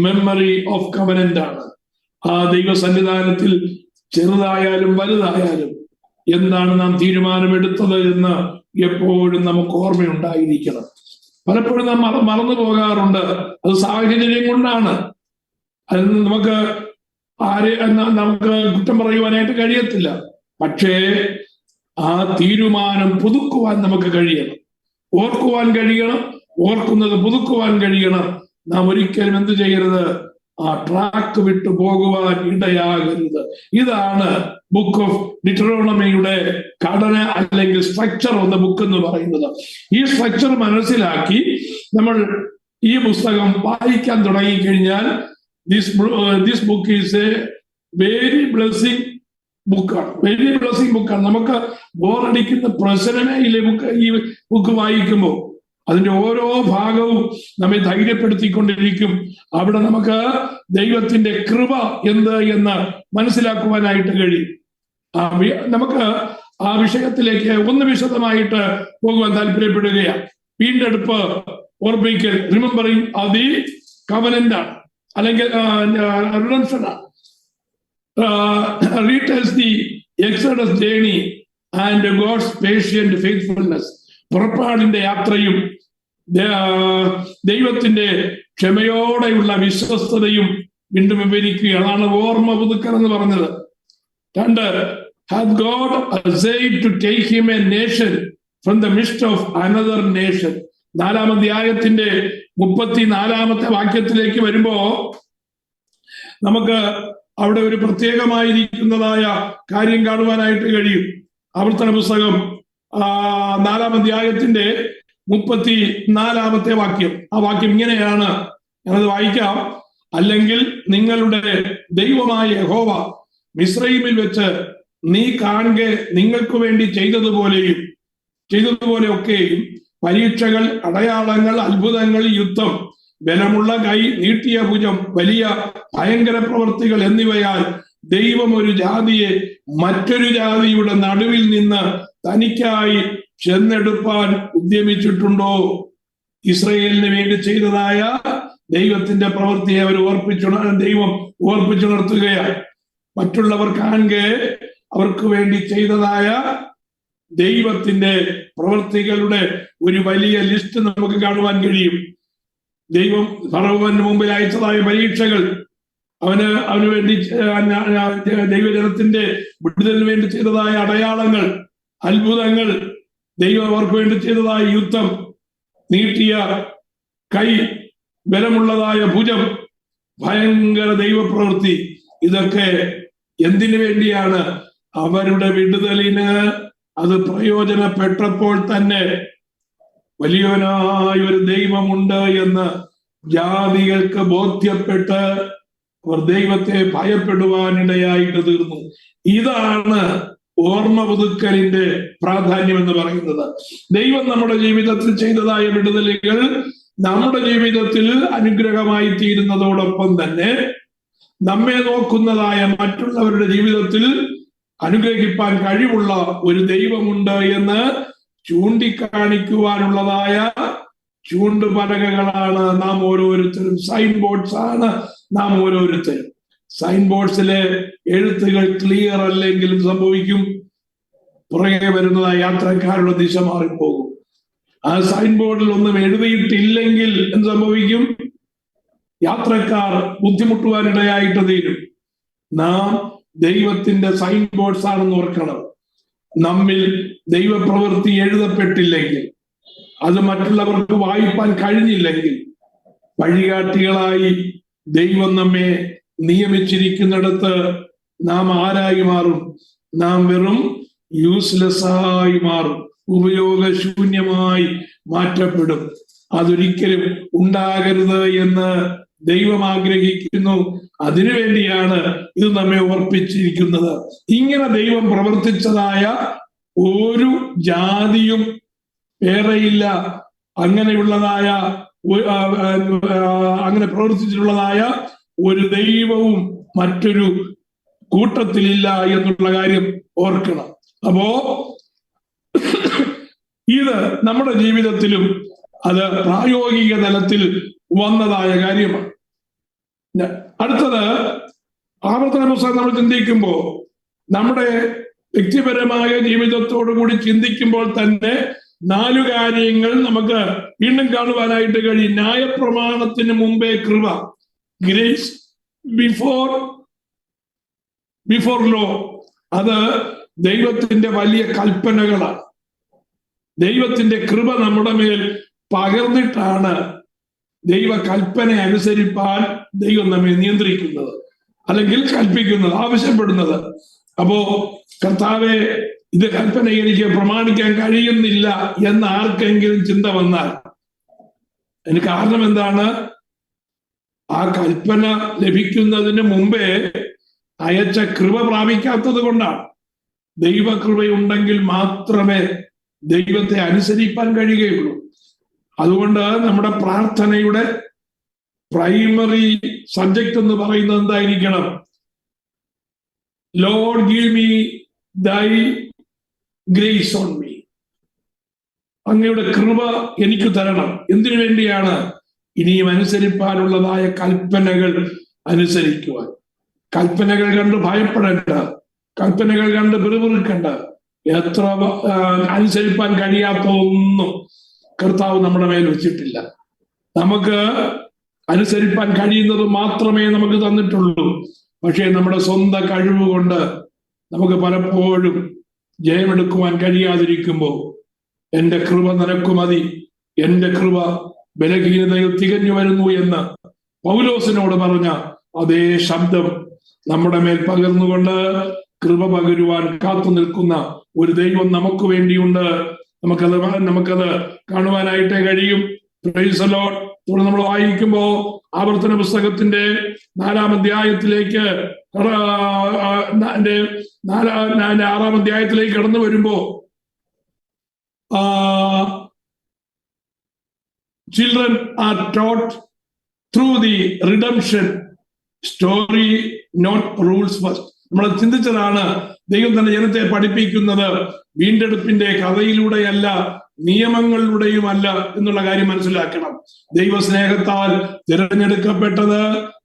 മെമ്മറി ഓഫ് കവനന്റ് ആണ്. ആ ദൈവ സന്നിധാനത്തിൽ ചെറുതായാലും വലുതായാലും എന്താണ് നാം തീരുമാനമെടുത്തത് എന്ന് എപ്പോഴും നമുക്ക് ഓർമ്മയുണ്ടായിരിക്കണം. പലപ്പോഴും നാം മറന്നു പോകാറുണ്ട്. അത് സാഹചര്യം കൊണ്ടാണ്. അതിന് നമുക്ക് കുറ്റം പറയുവാനായിട്ട് കഴിയത്തില്ല. പക്ഷേ ആ തീരുമാനം പുതുക്കുവാൻ നമുക്ക് കഴിയണം, ഓർക്കുവാൻ കഴിയണം, ഓർക്കുന്നത് പുതുക്കുവാൻ കഴിയണം. നാം ഒരിക്കലും എന്ത് ചെയ്യരുത്? ആ ട്രാക്ക് വിട്ടു പോകുവാൻ ഇടയാകരുത്. ഇതാണ് ബുക്ക് ഓഫ് ഡിറ്ററോണമിയുടെ ഘടന അല്ലെങ്കിൽ സ്ട്രക്ചർ ഓഫ് ദ ബുക്ക് എന്ന് പറയുന്നത്. ഈ സ്ട്രക്ചർ മനസ്സിലാക്കി നമ്മൾ ഈ പുസ്തകം വായിക്കാൻ തുടങ്ങിക്കഴിഞ്ഞാൽ this book is A very blessing ബുക്കാണ്, വെരി ബ്ലെസ്സിങ് ബുക്കാണ്. നമുക്ക് ബോറടിക്കുന്ന പ്രശ്നമേ ഇല്ല ഈ ബുക്ക് വായിക്കുമ്പോൾ. അതിന്റെ ഓരോ ഭാഗവും നമ്മെ ധൈര്യപ്പെടുത്തിക്കൊണ്ടിരിക്കും. അവിടെ നമുക്ക് ദൈവത്തിന്റെ കൃപ എന്ത് എന്ന് മനസ്സിലാക്കുവാനായിട്ട് കഴിയും. നമുക്ക് ആ വിഷയത്തിലേക്ക് ഒന്ന് വിശദമായിട്ട് പോകുവാൻ താല്പര്യപ്പെടുകയാണ്. വീണ്ടെടുപ്പ്, ഓർമ്മിക്കൽ, റിമെമ്പറിംഗ് ഓഫ് ദി കവനന്റ് ആണ്, അല്ലെങ്കിൽ റിഡംപ്ഷൻ ആണ്. Retells the Exodus journey and God's patient faithfulness. പുറപ്പാടിന്റെ യാത്രയും ദൈവത്തിന്റെ ക്ഷമയോടെയുള്ള വിശ്വസ്തതയും വീണ്ടും വിവരിക്കുകയാണ്. അതാണ് ഓർമ്മ പുതുക്കൽ എന്ന് പറഞ്ഞത്. 2, hath God essayed to take him a nation from the midst of another nation. 4-ാം അധ്യായത്തിന്റെ 34-ാമത്തെ വാക്യത്തിലേക്ക് വരുമ്പോ നമുക്ക് അവിടെ ഒരു പ്രത്യേകമായിരിക്കുന്നതായ കാര്യം കാണുവാനായിട്ട് കഴിയും. ആവർത്തന പുസ്തകം 4-ാം അധ്യായത്തിന്റെ 34-ാമത്തെ വാക്യം. ആ വാക്യം ഇങ്ങനെയാണ്, ഞാനത് വായിക്കാം. അല്ലെങ്കിൽ നിങ്ങളുടെ ദൈവമായ യഹോവ മിസ്രയീമിൽ വെച്ച് നീ കാണെ നിങ്ങൾക്ക് വേണ്ടി ചെയ്തതുപോലെയൊക്കെയും പരീക്ഷകൾ, അടയാളങ്ങൾ, അത്ഭുതങ്ങൾ, യുദ്ധം, ബലമുള്ള കൈ, നീട്ടിയ ഭുജം, വലിയ ഭയങ്കര പ്രവൃത്തികൾ എന്നിവയാൽ ദൈവം ഒരു ജാതിയെ മറ്റൊരു ജാതിയുടെ നടുവിൽ നിന്ന് തനിക്കായി ചെന്നെടുപ്പാൻ ഉദ്യമിച്ചിട്ടുണ്ടോ? ഇസ്രയേലിന് വേണ്ടി ചെയ്തതായ ദൈവത്തിന്റെ പ്രവൃത്തിയെ ദൈവം ഓർപ്പിച്ചുണർത്തുകയാണ്. മറ്റുള്ളവർ കാണെ അവർക്ക് വേണ്ടി ചെയ്തതായ ദൈവത്തിന്റെ പ്രവൃത്തികളുടെ ഒരു വലിയ ലിസ്റ്റ് നമുക്ക് കാണുവാൻ കഴിയും. ദൈവം ഫറവോന്റെ മുമ്പിൽ അയച്ചതായ പരീക്ഷകൾ, അവന് വേണ്ടി ദൈവജനത്തിന്റെ വിടുതലിന് വേണ്ടി ചെയ്തതായ അടയാളങ്ങൾ, അത്ഭുതങ്ങൾ, ദൈവം അവർക്ക് വേണ്ടി ചെയ്തതായ യുദ്ധം, നീട്ടിയ കൈ, ബലമുള്ളതായ ഭുജം, ഭയങ്കര ദൈവപ്രവൃത്തി, ഇതൊക്കെ എന്തിനു വേണ്ടിയാണ്? അവരുടെ വിടുതലിന് അത് പ്രയോജനപ്പെട്ടപ്പോൾ തന്നെ വലിയവനായ ഒരു ദൈവമുണ്ട് എന്ന് ജാതികൾക്ക് ബോധ്യപ്പെട്ട് അവർ ദൈവത്തെ ഭയപ്പെടുവാനിടയായിട്ട് തീർന്നു. ഇതാണ് ഓർമ്മ പുതുക്കലിന്റെ പ്രാധാന്യം എന്ന് പറയുന്നത്. ദൈവം നമ്മുടെ ജീവിതത്തിൽ ചെയ്തതായ വിടുതലുകൾ നമ്മുടെ ജീവിതത്തിൽ അനുഗ്രഹമായി തീരുന്നതോടൊപ്പം തന്നെ നമ്മെ നോക്കുന്നതായ മറ്റുള്ളവരുടെ ജീവിതത്തിൽ അനുഗ്രഹിപ്പാൻ കഴിവുള്ള ഒരു ദൈവമുണ്ട് എന്ന് ചൂണ്ടിക്കാണിക്കുവാനുള്ളതായ ചൂണ്ടുപലകകളാണ് നാം ഓരോരുത്തരും. സൈൻ ബോർഡ്സ് ആണ് നാം ഓരോരുത്തരും. സൈൻ ബോർഡ്സിലെ എഴുത്തുകൾ ക്ലിയർ അല്ലെങ്കിൽ സംഭവിക്കും, പുറകെ വരുന്നതായ യാത്രക്കാരുടെ ദിശ മാറിപ്പോകും. ആ സൈൻ ബോർഡിൽ ഒന്നും എഴുതിയിട്ടില്ലെങ്കിൽ എന്ത് സംഭവിക്കും? യാത്രക്കാർ ബുദ്ധിമുട്ടുവാനിടയായിട്ട് തീരും. നാം ദൈവത്തിന്റെ സൈൻ ബോർഡ്സ് ആണെന്ന് ഓർക്കണം. നമ്മിൽ ദൈവപ്രവൃത്തി എഴുതപ്പെട്ടില്ലെങ്കിൽ, അത് മറ്റുള്ളവർക്ക് വായിപ്പാൻ കഴിഞ്ഞില്ലെങ്കിൽ, വഴികാട്ടികളായി ദൈവം നമ്മെ നിയമിച്ചിരിക്കുന്നിടത്ത് നാം ആരായി മാറും? നാം വെറും യൂസ്ലെസ് ആയി മാറും, ഉപയോഗശൂന്യമായി മാറ്റപ്പെടും. അതൊരിക്കലും ഉണ്ടാകരുത് എന്ന് ദൈവം ആഗ്രഹിക്കുന്നു. അതിനുവേണ്ടിയാണ് ഇത് നമ്മെ ഓർപ്പിച്ചിരിക്കുന്നത്. ഇങ്ങനെ ദൈവം പ്രവർത്തിച്ചതായ ഒരു ജാതിയും വേറെയില്ല. അങ്ങനെയുള്ളതായ അങ്ങനെ പ്രവർത്തിച്ചിട്ടുള്ളതായ ഒരു ദൈവവും മറ്റൊരു കൂട്ടത്തിലില്ല എന്നുള്ള കാര്യം ഓർക്കണം. അപ്പോ ഇത് നമ്മുടെ ജീവിതത്തിലും അത് പ്രായോഗിക തലത്തിൽ വന്നതായ കാര്യമാണ്. അടുത്തത്, ആവർത്തന പുസ്തകം നമ്മൾ ചിന്തിക്കുമ്പോൾ, നമ്മുടെ വ്യക്തിപരമായ ജീവിതത്തോടു കൂടി ചിന്തിക്കുമ്പോൾ തന്നെ 4 കാര്യങ്ങൾ നമുക്ക് വീണ്ടും കാണുവാനായിട്ട് കഴിയും. ന്യായപ്രമാണത്തിന് മുമ്പേ കൃപ, ഗ്രേസ് ബിഫോർ ലോ. അത് ദൈവത്തിന്റെ വലിയ കൽപ്പനകളാണ്. ദൈവത്തിന്റെ കൃപ നമ്മുടെ മേൽ പകർന്നിട്ടാണ് ദൈവ കൽപ്പന അനുസരിപ്പാൻ ദൈവം നമ്മെ നിയന്ത്രിക്കുന്നത്, അല്ലെങ്കിൽ കൽപ്പിക്കുന്നത്, ആവശ്യപ്പെടുന്നത്. അപ്പോ കർത്താവെ, ഇത് കൽപ്പന എനിക്ക് പ്രമാണിക്കാൻ കഴിയുന്നില്ല എന്ന് ആർക്കെങ്കിലും ചിന്ത വന്നാൽ അതിന് കാരണം എന്താണ്? ആ കൽപ്പന ലഭിക്കുന്നതിന് മുമ്പേ അയച്ച കൃപ പ്രാപിക്കാത്തത് കൊണ്ടാണ്. ദൈവകൃപയുണ്ടെങ്കിൽ മാത്രമേ ദൈവത്തെ അനുസരിപ്പാൻ കഴിയുകയുള്ളൂ. അതുകൊണ്ട് നമ്മുടെ പ്രാർത്ഥനയുടെ പ്രൈമറി സബ്ജക്റ്റ് എന്ന് പറയുന്നത് എന്തായിരിക്കണം? ലോർഡ് ഗിവ് മീ ദൈ ഗ്രേസ് ഓൺ മീ. അങ്ങയുടെ കൃപ എനിക്ക് തരണം. എന്തിനു വേണ്ടിയാണ്? ഇനിയും അനുസരിപ്പാനുള്ളതായ കൽപ്പനകൾ അനുസരിക്കുവാൻ. കൽപ്പനകൾ കണ്ട് ഭയപ്പെടേണ്ട, കൽപ്പനകൾ കണ്ട് പിറുപിറുക്കേണ്ട. എത്ര അനുസരിപ്പാൻ കഴിയാത്ത ഒന്നും കർത്താവ് നമ്മുടെ മേൽ വെച്ചിട്ടില്ല. നമുക്ക് അനുസരിപ്പാൻ കഴിയുന്നത് മാത്രമേ നമുക്ക് തന്നിട്ടുള്ളൂ. പക്ഷേ നമ്മുടെ സ്വന്തം കഴിവ് കൊണ്ട് നമുക്ക് പലപ്പോഴും ജയമെടുക്കുവാൻ കഴിയാതിരിക്കുമ്പോൾ എന്റെ കൃപ നിനക്ക് മതി, എന്റെ കൃപ ബലഹീനതയിൽ തികഞ്ഞു വരുന്നു എന്ന് പൗലോസിനോട് പറഞ്ഞ അതേ ശബ്ദം നമ്മുടെ മേൽ പകർന്നുകൊണ്ട് കൃപ പകരുവാൻ കാത്തു നിൽക്കുന്ന ഒരു ദൈവം നമുക്ക് വേണ്ടിയുണ്ട്. നമുക്കത് കാണുവാനായിട്ടേ കഴിയും. Praise the Lord. തുടർന്ന് നമ്മൾ വായിക്കുമ്പോ ആവർത്തന പുസ്തകത്തിന്റെ 4-ാം അധ്യായത്തിലേക്ക് 6-ാം അധ്യായത്തിലേക്ക് കടന്നു വരുമ്പോ children are taught through the redemption story, not rules first. നമ്മൾ ചിന്തിച്ചതാണ്, ദൈവം തന്നെ ജനത്തെ പഠിപ്പിക്കുന്നത് വീണ്ടെടുപ്പിന്റെ കഥയിലൂടെയല്ല, നിയമങ്ങളിലൂടെയുമല്ല എന്നുള്ള കാര്യം മനസ്സിലാക്കണം. ദൈവസ്നേഹത്താൽ തിരഞ്ഞെടുക്കപ്പെട്ടത്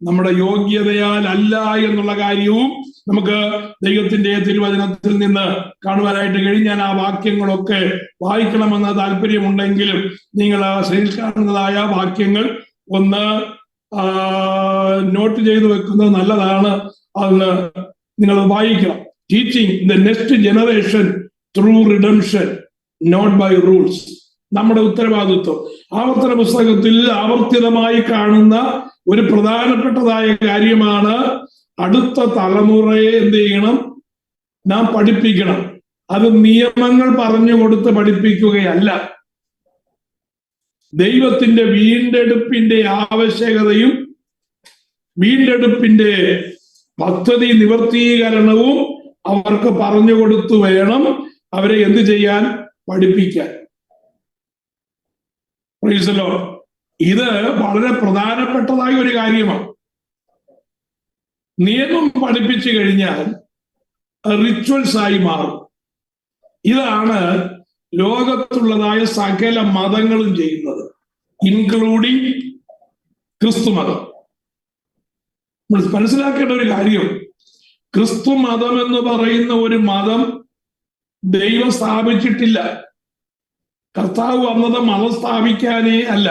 നമ്മുടെ യോഗ്യതയാൽ അല്ല എന്നുള്ള കാര്യവും നമുക്ക് ദൈവത്തിന്റെ തിരുവചനത്തിൽ നിന്ന് കാണുവാനായിട്ട് കഴിഞ്ഞ് ഞാൻ ആ വാക്യങ്ങളൊക്കെ വായിക്കണമെന്ന് താല്പര്യമുണ്ടെങ്കിലും നിങ്ങൾ സ്ക്രീനിൽ കാണുന്നതായ വാക്യങ്ങൾ ഒന്ന് നോട്ട് ചെയ്തു വെക്കുന്നത് നല്ലതാണ്. അത് നിങ്ങൾ വായിക്കണം. Teaching the next generation through redemption, not by rules. നമ്മുടെ ഉത്തരവാദിത്വം. ആവർത്തന പുസ്തകത്തിൽ ആവർത്തിതമായി കാണുന്ന ഒരു പ്രധാനപ്പെട്ടതായ കാര്യമാണ് അടുത്ത തലമുറയെ എന്ത് ചെയ്യണം? നാം പഠിപ്പിക്കണം. അത് നിയമങ്ങൾ പറഞ്ഞു കൊടുത്ത് പഠിപ്പിക്കുകയല്ല. ദൈവത്തിന്റെ വീണ്ടെടുപ്പിന്റെ ആവശ്യകതയും വീണ്ടെടുപ്പിന്റെ പദ്ധതി നിവർത്തീകരണവും അവർക്ക് പറഞ്ഞു കൊടുത്തു വേണം അവരെ എന്ത് ചെയ്യാൻ? പഠിപ്പിക്കാൻ. Praise the Lord. ഇത് വളരെ പ്രധാനപ്പെട്ടതായ ഒരു കാര്യമാണ്. നിയമം പഠിപ്പിച്ചു കഴിഞ്ഞാൽ റിച്വൽസ് ആയി മാറും. ഇതാണ് ലോകത്തുള്ളതായ സകല മതങ്ങളും ചെയ്യുന്നത്, ഇൻക്ലൂഡിങ് ക്രിസ്തു മതം. നമ്മൾ മനസ്സിലാക്കേണ്ട ഒരു കാര്യം, ക്രിസ്തു മതം എന്ന് പറയുന്ന ഒരു മതം ദൈവം സ്ഥാപിച്ചിട്ടില്ല. കർത്താവ് വന്നത് മതം സ്ഥാപിക്കാനേ അല്ല,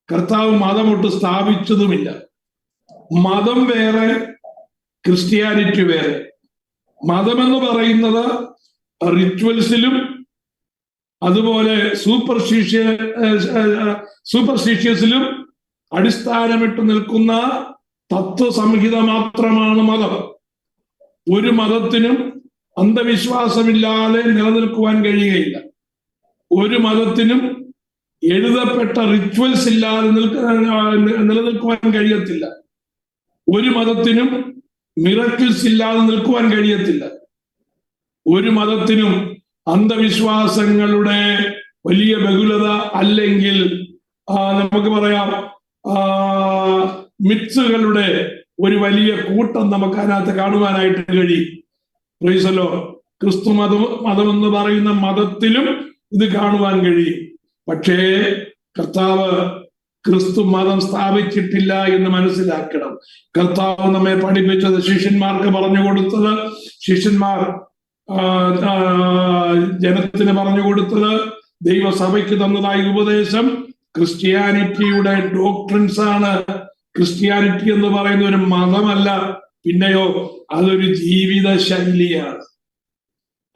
കർത്താവ് മതമൊട്ട് സ്ഥാപിച്ചതുമില്ല. മതം വേറെ, ക്രിസ്ത്യാനിറ്റി വേറെ. മതം എന്ന് പറയുന്നത് റിച്വൽസിലും അതുപോലെ സൂപ്പർസ്റ്റിഷ്യസിലും അടിസ്ഥാനമിട്ട് നിൽക്കുന്ന തത്വസംഹിത മാത്രമാണ് മതം. ഒരു മതത്തിനും അന്ധവിശ്വാസമില്ലാതെ നിലനിൽക്കുവാൻ കഴിയുകയില്ല. ഒരു മതത്തിനും എഴുതപ്പെട്ട റിച്വൽസ് ഇല്ലാതെ നിലനിൽക്കുവാൻ കഴിയത്തില്ല. ഒരു മതത്തിനും മിറക്കിൾസ് ഇല്ലാതെ നിൽക്കുവാൻ കഴിയത്തില്ല. ഒരു മതത്തിനും അന്ധവിശ്വാസങ്ങളുടെ വലിയ ബഹുലത അല്ലെങ്കിൽ നമുക്ക് പറയാം മിത്സുകളുടെ ഒരു വലിയ കൂട്ടം നമുക്ക് അതിനകത്ത് കാണുവാനായിട്ട് കഴിയും. Praise the Lord. ക്രിസ്തു മതം എന്ന് പറയുന്ന മതത്തിലും ഇത് കാണുവാൻ കഴിയും. പക്ഷേ കർത്താവ് ക്രിസ്തു മതം സ്ഥാപിച്ചിട്ടില്ല എന്ന് മനസ്സിലാക്കണം. കർത്താവ് നമ്മെ പഠിപ്പിച്ചത്, ശിഷ്യന്മാർക്ക് പറഞ്ഞു കൊടുത്തത്, ശിഷ്യന്മാർ ജനത്തിന് പറഞ്ഞു കൊടുത്തത്, ദൈവസഭയ്ക്ക് തന്നതായ ഉപദേശം ക്രിസ്ത്യാനിറ്റിയുടെ ഡോക്ട്രിൻസ് ആണ്. ക്രിസ്ത്യാനിറ്റി എന്ന് പറയുന്ന ഒരു മതമല്ല, പിന്നെയോ അതൊരു ജീവിത ശൈലിയാണ്.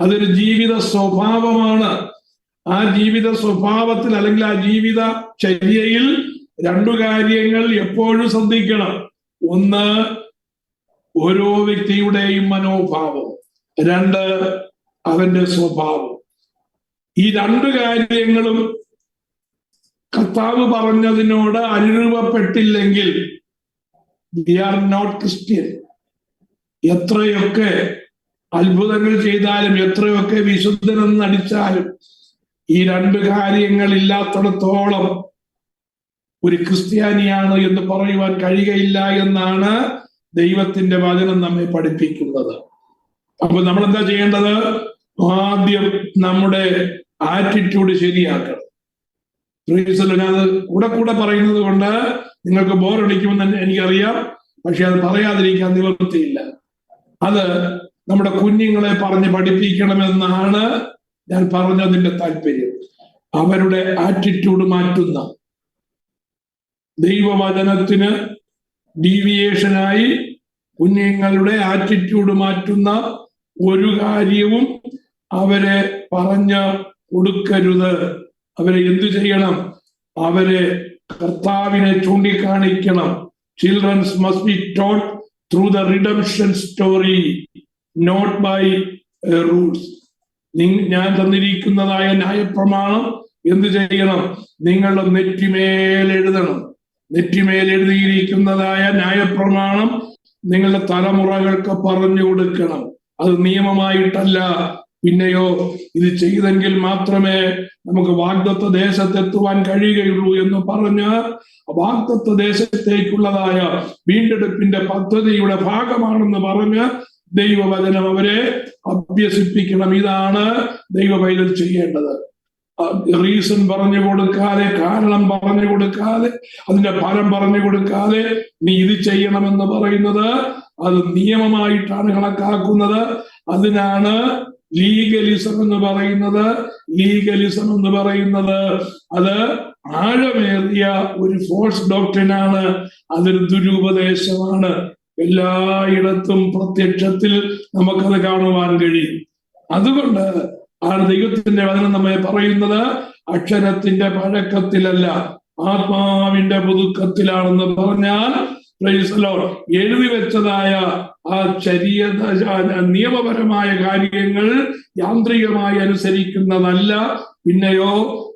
അതൊരു ജീവിത സ്വഭാവമാണ്. ആ ജീവിത സ്വഭാവത്തിൽ അല്ലെങ്കിൽ ആ ജീവിത ചര്യയിൽ രണ്ടു കാര്യങ്ങൾ എപ്പോഴും ശ്രദ്ധിക്കണം. ഒന്ന്, ഓരോ വ്യക്തിയുടെയും മനോഭാവം. രണ്ട്, അവന്റെ സ്വഭാവം. ഈ രണ്ടു കാര്യങ്ങളും കർത്താവ് പറഞ്ഞതിനോട് അനുരൂപപ്പെട്ടില്ലെങ്കിൽ വി ആർ നോട്ട് ക്രിസ്ത്യൻ. എത്രയൊക്കെ അത്ഭുതങ്ങൾ ചെയ്താലും എത്രയൊക്കെ വിശുദ്ധനെന്ന് നടിച്ചാലും ഈ രണ്ടു കാര്യങ്ങൾ ഇല്ലാത്തിടത്തോളം ഒരു ക്രിസ്ത്യാനിയാണ് എന്ന് പറയുവാൻ കഴിയുകയില്ല എന്നാണ് ദൈവത്തിന്റെ വചനം നമ്മെ പഠിപ്പിക്കുന്നത്. അപ്പൊ നമ്മൾ എന്താ ചെയ്യേണ്ടത്? ആദ്യം നമ്മുടെ ആറ്റിറ്റ്യൂഡ് ശരിയാക്കണം. ഞാൻ കൂടെ പറയുന്നത് കൊണ്ട് നിങ്ങൾക്ക് ബോറടിക്കുമെന്ന് എനിക്കറിയാം, പക്ഷെ അത് പറയാതിരിക്കാൻ നിവൃത്തിയില്ല. അത് നമ്മുടെ കുഞ്ഞുങ്ങളെ പറഞ്ഞ് പഠിപ്പിക്കണമെന്നാണ് ഞാൻ പറഞ്ഞതിന്റെ താല്പര്യം. അവരുടെ ആറ്റിറ്റ്യൂഡ് മാറ്റുന്ന, ദൈവവചനത്തിന് ഡീവിയേഷനായി കുഞ്ഞുങ്ങളുടെ ആറ്റിറ്റ്യൂഡ് മാറ്റുന്ന ഒരു കാര്യവും അവരെ പറഞ്ഞ് കൊടുക്കരുത്. അവരെ എന്തു ചെയ്യണം? അവരെ കർത്താവിനെ ചൂണ്ടിക്കാണിക്കണം. Childrens must be taught through the redemption story, not by rules. ഞാൻ തന്നിരിക്കുന്നതായ ന്യായപ്രമാണം എന്തു ചെയ്യണം? നിങ്ങളുടെ നെറ്റിമേൽ എഴുതണം. നെറ്റിമേൽ എഴുതിയിരിക്കുന്നതായ ന്യായപ്രമാണം നിങ്ങളുടെ തലമുറകൾക്ക് പറഞ്ഞു കൊടുക്കണം. അത് നിയമമായിട്ടല്ല. പിന്നെയോ, ഇത് ചെയ്തെങ്കിൽ മാത്രമേ നമുക്ക് വാഗ്ദത്ത ദേശത്തെത്തുവാൻ കഴിയുകയുള്ളൂ എന്ന് പറഞ്ഞ് വാഗ്ദത്ത ദേശത്തേക്കുള്ളതായ വീണ്ടെടുപ്പിന്റെ പദ്ധതിയുടെ ഭാഗമാണെന്ന് പറഞ്ഞ് ദൈവവചനം അവരെ അഭ്യസിപ്പിക്കണം. ഇതാണ് ദൈവപൈതൽ ചെയ്യേണ്ടത്. റീസൺ പറഞ്ഞു കൊടുക്കാതെ, കാരണം പറഞ്ഞു കൊടുക്കാതെ, അതിന്റെ ഫലം പറഞ്ഞു കൊടുക്കാതെ നീ ഇത് ചെയ്യണമെന്ന് പറയുന്നത് അത് നിയമമായിട്ടാണ് കണക്കാക്കുന്നത്. അതിനാണ് ലീഗലിസം എന്ന് പറയുന്നത്. ലീഗലിസം എന്ന് പറയുന്നത് അത് ആഴമേറിയ ഒരു ഫോൾസ് ഡോക്ട്രിനാണ്. അതൊരു ദുരുപദേശമാണ്. എല്ലായിടത്തും പ്രത്യക്ഷത്തിൽ നമുക്കത് കാണുവാൻ കഴിയും. അതുകൊണ്ട് ആണ് ദൈവത്തിന്റെ വചനം നമ്മെ പറയുന്നത് അക്ഷരത്തിന്റെ പഴക്കത്തിലല്ല, ആത്മാവിന്റെ പുതുക്കത്തിലാണെന്ന് പറഞ്ഞാൽ എഴുതി വെച്ചതായ ആ നിയമപരമായ കാര്യങ്ങൾ യാന്ത്രികമായി അനുസരിക്കുന്നതല്ല. പിന്നെയോ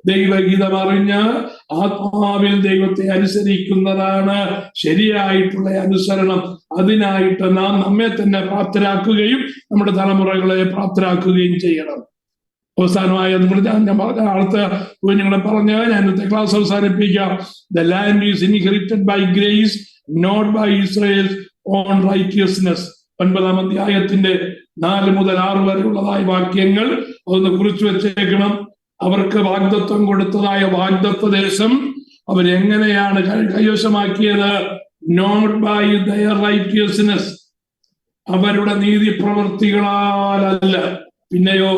ദൈവഗീതം അറിഞ്ഞ് ആത്മാവിൽ ദൈവത്തെ അനുസരിക്കുന്നതാണ് ശരിയായിട്ടുള്ള അനുസരണം. അതിനായിട്ട് നാം നമ്മെ തന്നെ പ്രാപ്തരാക്കുകയും നമ്മുടെ തലമുറകളെ പ്രാപ്തരാക്കുകയും ചെയ്യണം. അവസാനമായ ഞാൻ പറഞ്ഞ അടുത്ത നിങ്ങളെ പറഞ്ഞ് ഞാൻ ഇന്നത്തെ ക്ലാസ് അവസാനിപ്പിക്കാം. The land is inherited by grace, not by Israel's own righteousness. 9-ാം അധ്യായത്തിന്റെ 4 മുതൽ 6 വരെയുള്ളതായ വാക്യങ്ങൾ അതൊന്ന് കുറിച്ചു വെച്ചേക്കണം. അവർക്ക് വാഗ്ദത്വം കൊടുത്തതായ വാഗ്ദത്ത ദേശം അവരെങ്ങനെയാണ് കൈവശമാക്കിയത്? നോട്ട് ബൈ ദയർ റൈറ്റിയസ്നെസ്, അവരുടെ നീതി പ്രവൃത്തികളാലല്ല, പിന്നെയോ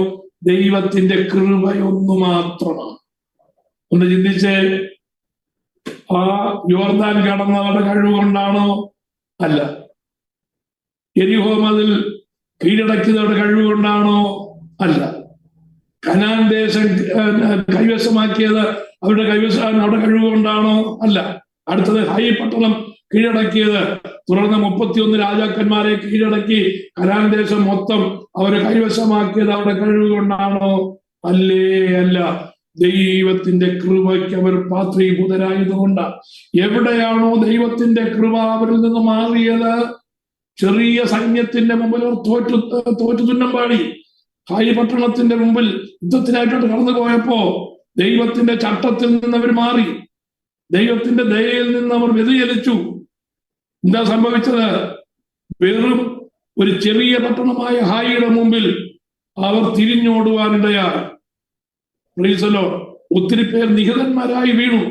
ദൈവത്തിന്റെ കൃപയൊന്നു മാത്രമാണ്. ഒന്ന് ചിന്തിച്ചേ, ആ യോർദാൻ കടന്നവരുടെ കഴിവ് കൊണ്ടാണോ? അല്ല. എരിഹോ മതിൽ കീഴടക്കിയവരുടെ കഴിവ് കൊണ്ടാണോ? അല്ല. കനാൻ ദേശം കൈവശമാക്കിയത് അവരുടെ കഴിവ് കൊണ്ടാണോ? അല്ല. അടുത്തത് ഹൈ പട്ടണം കീഴടക്കിയത്, തുടർന്ന് 31 രാജാക്കന്മാരെ കീഴടക്കി കനാൻ ദേശം മൊത്തം അവരെ കൈവശമാക്കിയത് അവരുടെ കഴിവ് കൊണ്ടാണോ? അല്ലേ, അല്ല. ദൈവത്തിന്റെ കൃപയ്ക്ക് അവർ പാത്രീഭൂതരായതുകൊണ്ട്. എവിടെയാണോ ദൈവത്തിന്റെ കൃപ അവരിൽ നിന്ന് മാറിയത്, ചെറിയ സൈന്യത്തിന്റെ മുമ്പിൽ അവർ തോറ്റു തുന്നം പാടി. ഹായി പട്ടണത്തിന്റെ മുമ്പിൽ യുദ്ധത്തിനായിട്ടോട്ട് കടന്നു പോയപ്പോ ദൈവത്തിന്റെ ചട്ടത്തിൽ നിന്ന് അവർ മാറി, ദൈവത്തിന്റെ ദയയിൽ നിന്ന് അവർ വ്യതിചലിച്ചു. എന്താ സംഭവിച്ചത്? വെറും ഒരു ചെറിയ പട്ടണമായ ഹായിയുടെ മുമ്പിൽ അവർ തിരിഞ്ഞോടുവാനിടയായി. ഒത്തിരി പേർ നിഹിതന്മാരായി വീണു.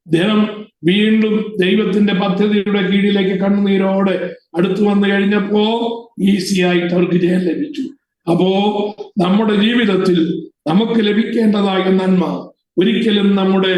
ജനം വീണ്ടും ദൈവത്തിന്റെ പദ്ധതിയുടെ കീഴിലേക്ക് കണ്ണുനീരോടെ അടുത്തു വന്നു കഴിഞ്ഞപ്പോ ഈസിയായിട്ട് അവർക്ക് ജയം ലഭിച്ചു. അപ്പോ നമ്മുടെ ജീവിതത്തിൽ നമുക്ക് ലഭിക്കേണ്ടതായ നന്മ ഒരിക്കലും നമ്മുടെ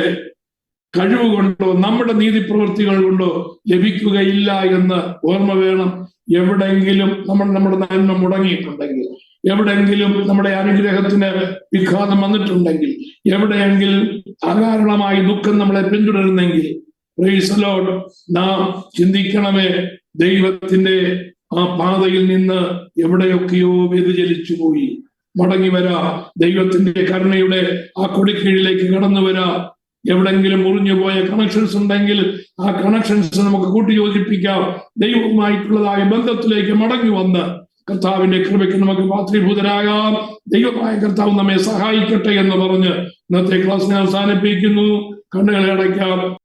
കഴിവ് കൊണ്ടോ നമ്മുടെ നീതിപ്രവൃത്തികൾ കൊണ്ടോ ലഭിക്കുകയില്ല എന്ന് ഓർമ്മ വേണം. എവിടെയെങ്കിലും നമ്മുടെ നന്മ മുടങ്ങിയിട്ടുണ്ടെങ്കിൽ, എവിടെയെങ്കിലും നമ്മുടെ അനുഗ്രഹത്തിന് വിഘാതം വന്നിട്ടുണ്ടെങ്കിൽ, എവിടെയെങ്കിലും അകാരണമായി ദുഃഖം നമ്മളെ പിന്തുടരുന്നെങ്കിൽ, പ്രൈസ് ദി ലോർഡ്, നാം ചിന്തിക്കണമേ, ദൈവത്തിന്റെ ആ പാതയിൽ നിന്ന് എവിടെയൊക്കെയോ വ്യതിചലിച്ചു പോയി. മടങ്ങി വരാ, ദൈവത്തിന്റെ കരുണയുടെ ആ കൊടിക്കീഴിലേക്ക് കടന്നു വരാ. എവിടെങ്കിലും മുറിഞ്ഞുപോയ കണക്ഷൻസ് ഉണ്ടെങ്കിൽ ആ കണക്ഷൻസ് നമുക്ക് കൂട്ടിയോജിപ്പിക്കാം. ദൈവവുമായിട്ടുള്ളതായ ബന്ധത്തിലേക്ക് മടങ്ങി വന്ന് കർത്താവിന്റെ കൃപയ്ക്ക് നമുക്ക് പാത്രീഭൂതരാകാം. ദൈവമായ കർത്താവ് നമ്മെ സഹായിക്കട്ടെ എന്ന് പറഞ്ഞ് ഇന്നത്തെ ക്ലാസ് ഞാൻ അവസാനിപ്പിക്കുന്നു. കണ്ണുകളെ അടയ്ക്കാം.